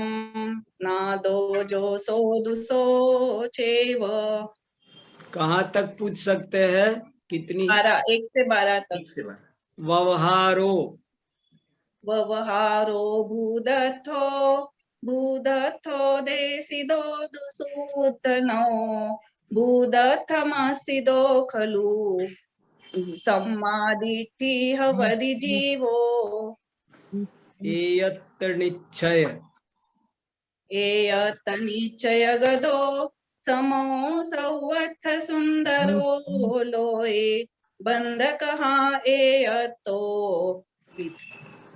नादो जो सोदुसो चेव। कहाँ तक पूछ सकते हैं? कितनी? 12, 1 से 12 तक। व्यवहारो, व्यवहारो भूदत्थो भूदत्थो देसिदो दुसूतनो भूदत्थमासिदो खलु सम्मादिठ्ठिः वदि जीवो एयत् निश्चय, एयत् निश्चय गदो समो सौवत्थ सुंदरो लोए बंध कहाँ एयतो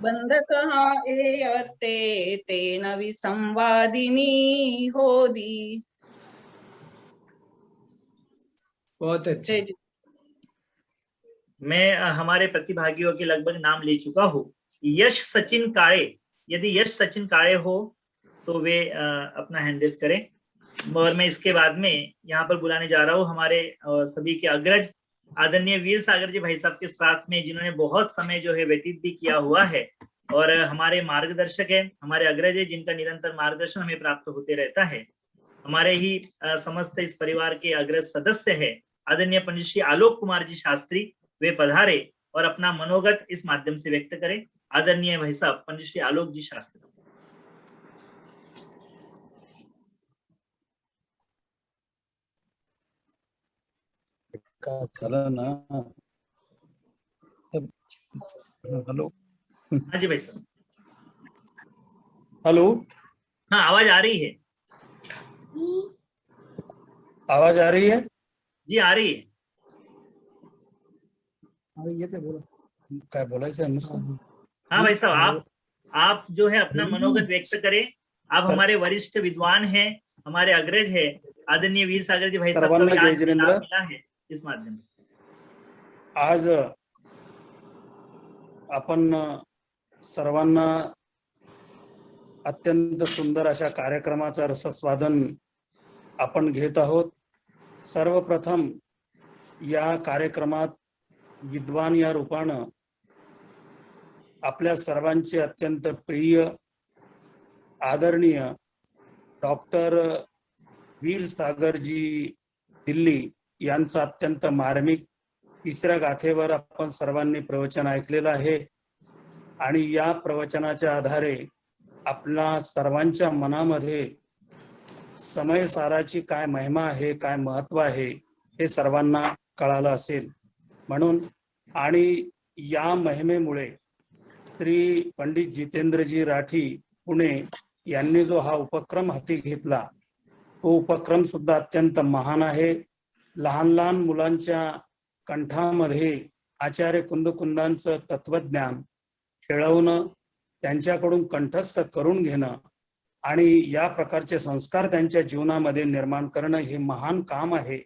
बंध कहाँ एयते तेन विसंवादिनी होदी। बहुत अच्छे। मैं हमारे प्रतिभागियों के लगभग नाम ले चुका हूँ। यश सचिन काळे, यदि यश सचिन काळे हो तो वे अपना हैंड रेज करें। और मैं इसके बाद में यहाँ पर बुलाने जा रहा हूँ हमारे सभी के अग्रज आदरणीय वीर सागर जी भाई साहब के साथ में, जिन्होंने बहुत समय जो है व्यतीत भी किया हुआ है और हमारे मार्गदर्शक है, हमारे अग्रज है, जिनका निरंतर मार्गदर्शन हमें प्राप्त होते रहता है। हमारे ही समस्त इस परिवार के अग्रज सदस्य है आदरणीय पंडित श्री आलोक कुमार जी शास्त्री, वे पधारे और अपना मनोगत इस माध्यम से व्यक्त करें। आदरणीय भाई साहब पंडित श्री आलोक जी शास्त्री। चला ना। हेलो। हाँ जी भाई साहब। हेलो। हाँ, आवाज आ रही है? आवाज आ रही है? जी आ रही है। ये क्या बोला? क्या बोला इसे? हाँ भाई साहब, आप जो है अपना मनोगत व्यक्त करें। आप हमारे वरिष्ठ विद्वान हैं, हमारे अग्रज है आदरणीय वीर सागर जी भाई साहब को आज मिला है इस माध्यम से। आज आपण सर्वांना अत्यंत सुंदर अशा कार्यक्रमाचा रसस्वादन आपण घेत आहोत। सर्वप्रथम या कार्यक्रमात विद्वान या रूपानं आपल्या सर्वांचे अत्यंत प्रिय आदरणीय डॉक्टर वीर सागरजी दिल्ली यांचा अत्यंत मार्मिक 3ऱ्या गाथेवर आपण सर्वांनी प्रवचन ऐकलेलं आहे आणि या प्रवचनाच्या आधारे आपल्या सर्वांच्या मनामध्ये समय साराची काय महिमा आहे, काय महत्व आहे हे सर्वांना कळालं असेल. म्हणून आणि या महिमेमुळे श्री पंडित जितेंद्रजी राठी पुणे यांनी जो हा उपक्रम हाती घेतला तो उपक्रम सुद्धा अत्यंत महान आहे. लहान लहान मुलांच्या कंठामध्ये आचार्य कुंदकुंदांचं तत्वज्ञान खेळवणं, त्यांच्याकडून कंठस्थ करून घेणं आणि या प्रकारचे संस्कार त्यांच्या जीवनामध्ये निर्माण करणं हे महान काम आहे.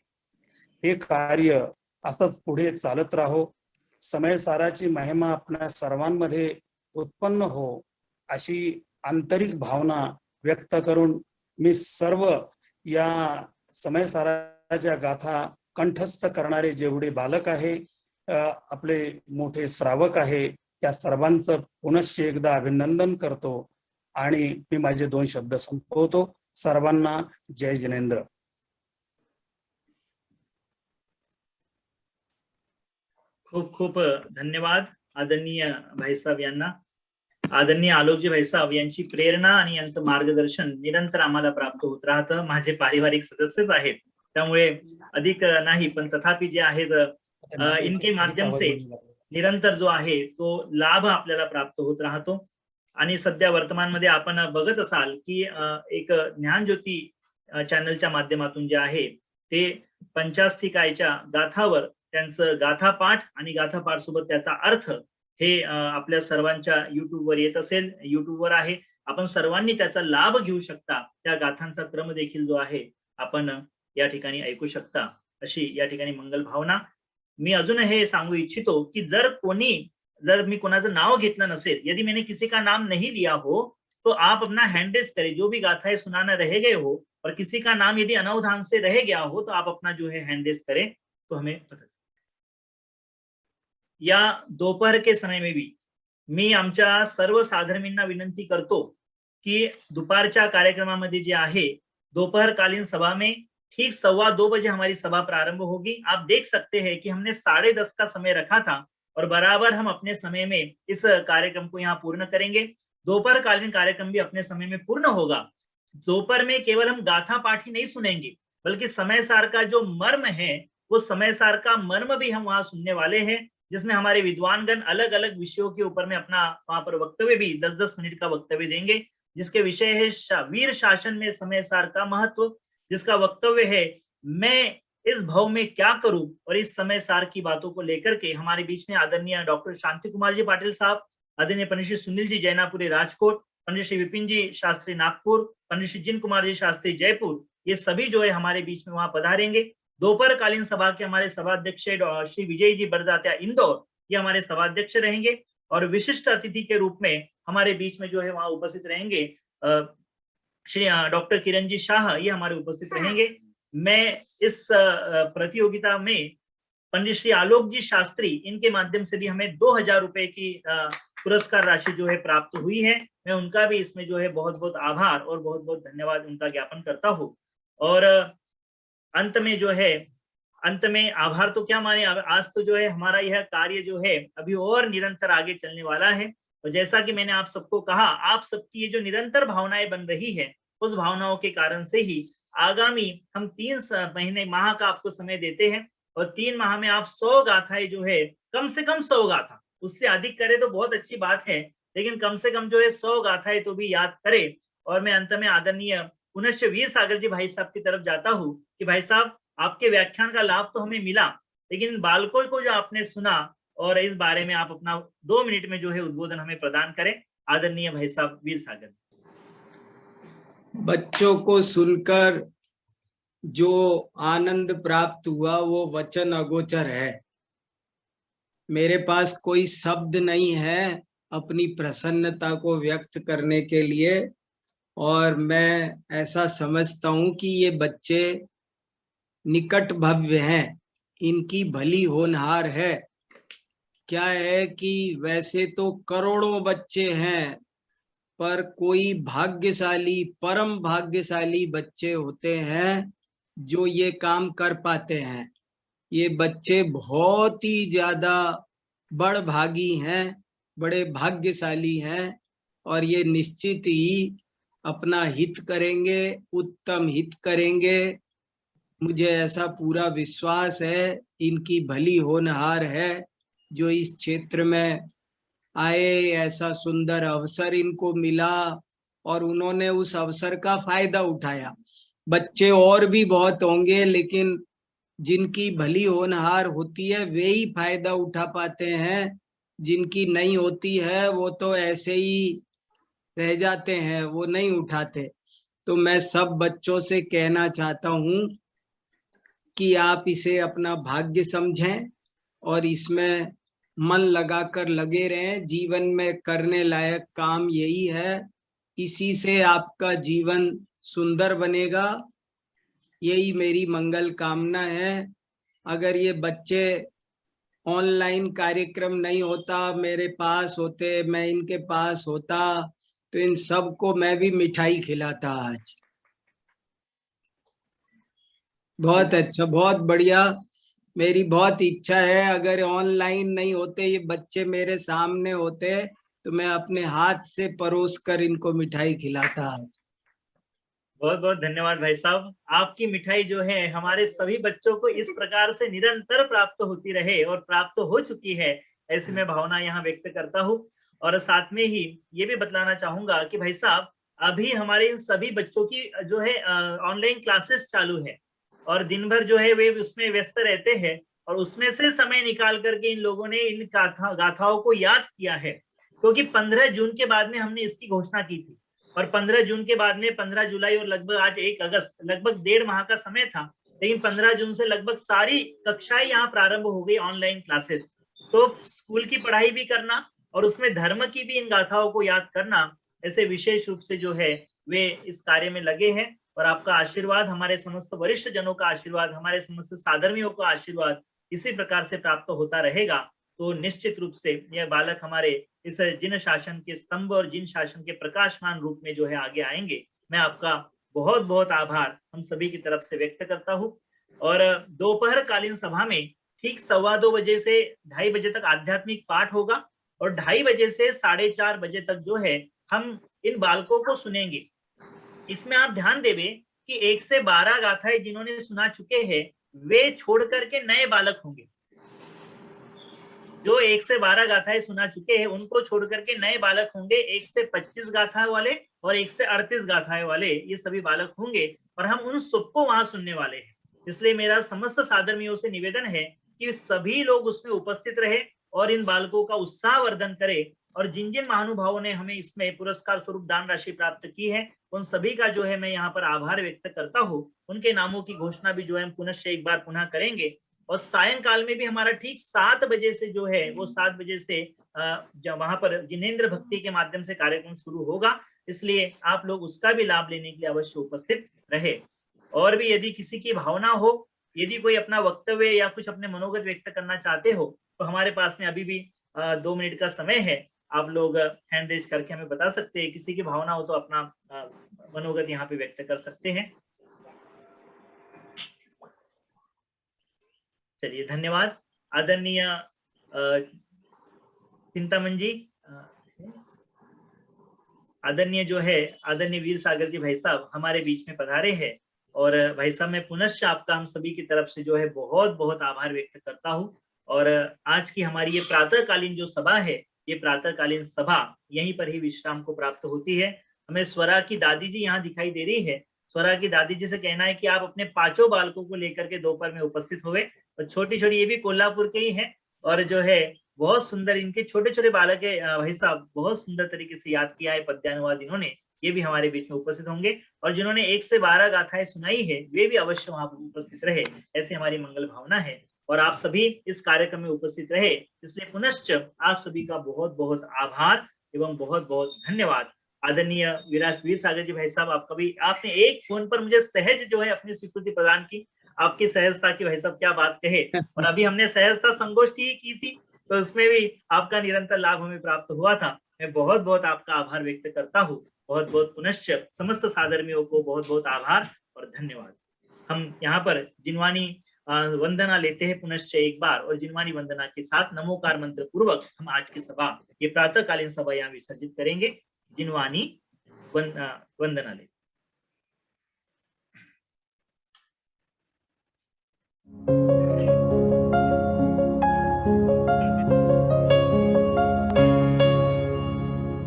हे कार्य असंच पुढे चालत राहो. समय साराची महिमा आपल्या सर्वांमध्ये उत्पन्न हो अशी आंतरिक भावना व्यक्त करून मी सर्व या समय साराच्या गाथा कंठस्थ करणारे जेवढे बालक आहे, आपले मोठे श्रावक आहे, त्या सर्वांचं पुनश्च एकदा अभिनंदन करतो आणि मी माझे 2 शब्द संपवतो. सर्वांना जय जिनेंद्र. खूप खूप धन्यवाद आदरणीय भाईसाहेब यांना. आदरणीय आलोकजी भाईसाहेब यांची प्रेरणा आणि यांचं मार्गदर्शन निरंतर आम्हाला प्राप्त होत राहतं. माझे पारिवारिक सदस्यच आहेत, त्यामुळे अधिक नाही, पण तथापि जे आहेत इनके माध्यम से निरंतर जो आहे तो लाभ आपल्याला प्राप्त होत राहतो. आणि सध्या वर्तमान मध्ये आपण बघत असाल की एक ज्ञानज्योती चॅनलच्या माध्यमातून जे आहे ते पंचास्तिकायच्या गाथावर त्यांचं गाथापाठ आणि गाथापाठ सोबत त्याचा अर्थ हे आपल्या सर्वांच्या युट्यूबवर येत असेल. युट्यूबवर आहे, आपण सर्वांनी त्याचा लाभ घेऊ शकता. त्या गाथांचा क्रम देखील जो आहे आपण या ठिकाणी ऐकू शकता, अशी या ठिकाणी मंगल भावना. मी अजून हे सांगू इच्छितो की जर मी कोणाचं नाव घेतलं नसेल, यदि मैंने किसी का नाम नहीं लिया हो तो आप अपना हैंड रेज करें. जो भी गाथाएं सुनाना रह गए हो और किसी का नाम यदि अनवधान से रह गया हो तो आप अपना जो है हैंड रेज करें तो हमें पता. या दोपहर के समय में भी मी आमच्या सर्व साधर्मींना विनंती करतो की दुपारच्या कार्यक्रमामध्ये जे आहे दोपहरकालीन सभा में ठीक 2:15 बजे हमारी सभा प्रारंभ होगी. आप देख सकते हैं कि हमने 10:30 का समय रखा था और बराबर हम अपने समय में इस कार्यक्रम को यहाँ पूर्ण करेंगे. दोपहरकालीन कार्यक्रम भी अपने समय में पूर्ण होगा. दोपहर में केवल हम गाथा पाठ ही नहीं सुनेंगे, बल्कि समय सार का जो मर्म है वो समय सार का मर्म भी हम वहां सुनने वाले हैं, जिसमें हमारे विद्वानगण अलग अलग विषयों के ऊपर में अपना वहां पर वक्तव्य भी 10-10 मिनट का वक्तव्य देंगे, जिसके विषय है वीर शासन में समय सार का महत्व, जिसका वक्तव्य है मैं इस भाव में क्या करूं. और इस समय सार की बातों को लेकर के हमारे बीच में आदरणीय डॉक्टर शांति कुमार जी पाटिल साहब, आदरणीय पंडित श्री सुनील जी जैनापुरी राजकोट, पंडित श्री विपिन जी शास्त्री नागपुर, पंडित श्री जिन कुमार जी शास्त्री जयपुर, ये सभी जो है हमारे बीच में वहां पधारेंगे. दोपहरकालीन सभा के हमारे सभाध्यक्ष श्री विजय जी बरजात्या इंदौर, ये हमारे सभाध्यक्ष रहेंगे. और विशिष्ट अतिथि के रूप में हमारे बीच में जो है वहां उपस्थित रहेंगे श्री डॉक्टर किरण जी शाह, ये हमारे उपस्थित रहेंगे. मैं इस प्रतियोगिता में पंडित श्री आलोक जी शास्त्री, इनके माध्यम से भी हमें 2000 रुपए की पुरस्कार राशि जो है प्राप्त हुई है. मैं उनका भी इसमें जो है बहुत बहुत आभार और बहुत बहुत धन्यवाद उनका ज्ञापन करता हूँ. और अंत में जो है, अंत में आभार तो क्या माने, आज तो जो है हमारा यह कार्य जो है अभी और निरंतर आगे चलने वाला है. और जैसा कि मैंने आप सबको कहा, आप सबकी ये जो निरंतर भावनाएं बन रही है, उस भावनाओं के कारण से ही आगामी हम 3 माह का आपको समय देते हैं. और 3 माह में आप 100 गाथाएं जो है, कम से कम 100 गाथा, उससे अधिक करे तो बहुत अच्छी बात है, लेकिन कम से कम जो है 100 गाथाएं तो भी याद करे. और मैं अंत में आदरणीय पुनश्च वीर सागर जी भाई साहब की तरफ जाता हूँ कि भाई साहब, आपके व्याख्यान का लाभ तो हमें मिला, लेकिन बालकों को जो आपने सुना और इस बारे में आप अपना 2 मिनट में जो है उद्बोधन हमें प्रदान करें. आदरणीय भाई साहब वीर सागर. बच्चों को सुनकर जो आनंद प्राप्त हुआ वो वचन अगोचर है. मेरे पास कोई शब्द नहीं है अपनी प्रसन्नता को व्यक्त करने के लिए. और मैं ऐसा समझता हूँ कि ये बच्चे निकट भव्य हैं, इनकी भली होनहार है. क्या है कि वैसे तो करोड़ों बच्चे हैं, पर कोई भाग्यशाली, परम भाग्यशाली बच्चे होते हैं जो ये काम कर पाते हैं. ये बच्चे बहुत ही ज्यादा बड़भागी हैं, बड़े भाग्यशाली हैं. और ये निश्चित ही अपना हित करेंगे, उत्तम हित करेंगे। मुझे ऐसा पूरा विश्वास है, इनकी भली होनहार है जो इस क्षेत्र में आए, ऐसा सुंदर अवसर इनको मिला और उन्होंने उस अवसर का फायदा उठाया। बच्चे और भी बहुत होंगे, लेकिन जिनकी भली होनहार होती है वे ही फायदा उठा पाते हैं। जिनकी नहीं होती है वो तो ऐसे ही रह जाते हैं, वो नहीं उठाते। तो मैं सब बच्चों से कहना चाहता हूँ कि आप इसे अपना भाग्य समझें और इसमें मन लगाकर लगे रहें। जीवन में करने लायक काम यही है, इसी से आपका जीवन सुंदर बनेगा। यही मेरी मंगल कामना है। अगर ये बच्चे ऑनलाइन कार्यक्रम नहीं होता, मेरे पास होते, मैं इनके पास होता, तो इन सबको मैं भी मिठाई खिलाता आज। बहुत अच्छा, बहुत बढ़िया। मेरी बहुत इच्छा है अगर ऑनलाइन नहीं होते, ये बच्चे मेरे सामने होते, तो मैं अपने हाथ से परोस कर इनको मिठाई खिलाता आज। बहुत बहुत धन्यवाद भाई साहब। आपकी मिठाई जो है हमारे सभी बच्चों को इस प्रकार से निरंतर प्राप्त होती रहे और प्राप्त हो चुकी है, ऐसी मैं भावना यहाँ व्यक्त करता हूँ। और साथ में ही ये भी बतलाना चाहूंगा कि भाई साहब अभी हमारे इन सभी बच्चों की जो है ऑनलाइन क्लासेस चालू है और दिन भर जो है वे उसमें व्यस्त रहते हैं और उसमें से समय निकाल करके इन लोगों ने इन गाथाओं को याद किया है, क्योंकि 15 जून के बाद में हमने इसकी घोषणा की थी और 15 जून के बाद में 15 जुलाई और लगभग आज 1 अगस्त, लगभग 1.5 माह का समय था। लेकिन 15 जून से लगभग सारी कक्षाएं यहाँ प्रारंभ हो गई, ऑनलाइन क्लासेस। तो स्कूल की पढ़ाई भी करना और उसमें धर्म की भी इन गाथाओं को याद करना, ऐसे विशेष रूप से जो है वे इस कार्य में लगे हैं। और आपका आशीर्वाद, हमारे समस्त वरिष्ठ जनों का आशीर्वाद, हमारे समस्त साधर्मियों का आशीर्वाद इसी प्रकार से प्राप्त होता रहेगा तो निश्चित रूप से यह बालक हमारे इस जिन शासन के स्तंभ और जिन शासन के प्रकाशमान रूप में जो है आगे आएंगे। मैं आपका बहुत बहुत आभार हम सभी की तरफ से व्यक्त करता हूँ। और दोपहर कालीन सभा में ठीक 2:15 बजे से 2:30 बजे तक आध्यात्मिक पाठ होगा और 2:30 बजे से 4:30 बजे तक जो है हम इन बालकों को सुनेंगे। इसमें आप ध्यान देवे कि 1 से 12 गाथाएं जिन्होंने सुना चुके हैं वे छोड़ करके नए बालक होंगे। जो 1 से 12 गाथाएं सुना चुके हैं उनको छोड़ करके नए बालक होंगे। 1 से 25 गाथाएं वाले और 1 से 38 गाथाएं वाले ये सभी बालक होंगे और हम उन सबको वहां सुनने वाले हैं। इसलिए मेरा समस्त साधर्मियों से निवेदन है कि सभी लोग उसमें उपस्थित रहे और इन बालकों का उत्साह वर्धन करे। और जिन जिन महानुभावों ने हमें इसमें पुरस्कार स्वरूप दान राशि प्राप्त की है उन सभी का जो है मैं यहाँ पर आभार व्यक्त करता हूँ। उनके नामों की घोषणा भी जो है हम पुनश्च एक बार पुनः करेंगे। और सायंकाल में भी हमारा ठीक 7 बजे से जो है वो 7 बजे से वहां पर जिनेंद्र भक्ति के माध्यम से कार्यक्रम शुरू होगा। इसलिए आप लोग उसका भी लाभ लेने के लिए अवश्य उपस्थित रहे। और भी यदि किसी की भावना हो, यदि कोई अपना वक्तव्य या कुछ अपने मनोगत व्यक्त करना चाहते हो तो हमारे पास में अभी भी 2 मिनट का समय है। आप लोग हैंड रेज करके हमें बता सकते हैं। किसी की भावना हो तो अपना मनोगत यहाँ पे व्यक्त कर सकते हैं। चलिए, धन्यवाद आदरणीय चिंतामन जी। आदरणीय जो है आदरणीय वीर सागर जी भाई साहब हमारे बीच में पधारे हैं। और भाई साहब मैं पुनश्च आपका हम सभी की तरफ से जो है बहुत बहुत आभार व्यक्त करता हूँ। और आज की हमारी ये प्रातःकालीन जो सभा है, ये प्रातःकालीन सभा यहीं पर ही विश्राम को प्राप्त होती है। हमें स्वरा की दादी जी यहाँ दिखाई दे रही है। स्वरा की दादी जी से कहना है कि आप अपने 5 बालकों को लेकर के दोपहर में उपस्थित हुए। और छोटी छोटी, ये भी कोल्हापुर के ही है और जो है बहुत सुंदर इनके छोटे छोटे बालक है भाई साहब, बहुत सुंदर तरीके से याद किया है पद्यानुवाद इन्होंने। ये भी हमारे बीच में उपस्थित होंगे और जिन्होंने 1 से 12 गाथाएं सुनाई है वे भी अवश्य वहां पर उपस्थित रहे, ऐसी हमारी मंगल भावना है। और आप सभी इस कार्यक्रम में उपस्थित रहे, इसलिए पुनश्च आप सभी का बहुत बहुत आभार एवं बहुत बहुत धन्यवाद। आदरणीय वीर सागर जी भाई साहब, आपका भी, आपने एक फोन पर मुझे सहज जो है अपनी स्वीकृति प्रदान की। आपकी सहजता की भाई साहब क्या बात कहे। और अभी हमने सहजता संगोष्ठी की थी तो उसमें भी आपका निरंतर लाभ हमें प्राप्त हुआ था। मैं बहुत बहुत आपका आभार व्यक्त करता हूँ। बहुत बहुत पुनश्च समस्त साधर्मियों को बहुत बहुत आभार और धन्यवाद। हम यहाँ पर जिनवानी वंदना लेते हैं पुनश्च एक बार, और जिनवानी वंदना के साथ नमोकार मंत्र पूर्वक हम आज की सभा, ये प्रातःकालीन सभा यहाँ विसर्जित करेंगे। जिनवानी वंदना ले।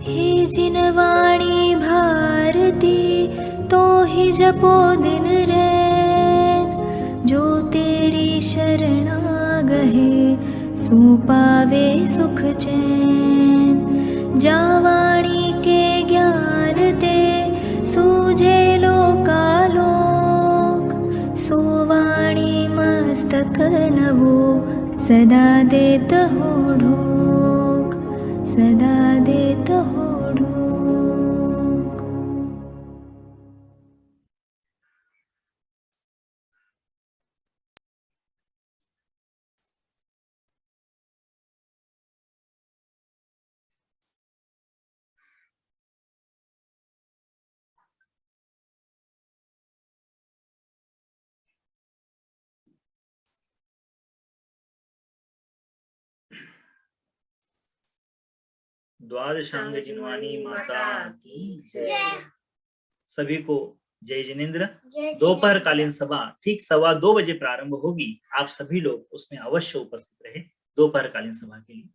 हे जिनवाणी भारती तो ही जपो दिन रैन, जो तेरी शरणा गहे सो पावे सुख चैन। जावाणी के ज्ञान ते सूझे लोकालोक, सोवाणी मस्तक नवो सदा देत हो ढोक, सदा देत हो ढोक। द्वादशांग जिनवानी माता की जय। सभी को जय जिनेन्द्र। दोपहर कालीन सभा ठीक 2:15 बजे प्रारंभ होगी। आप सभी लोग उसमें अवश्य उपस्थित रहे दोपहर कालीन सभा के लिए।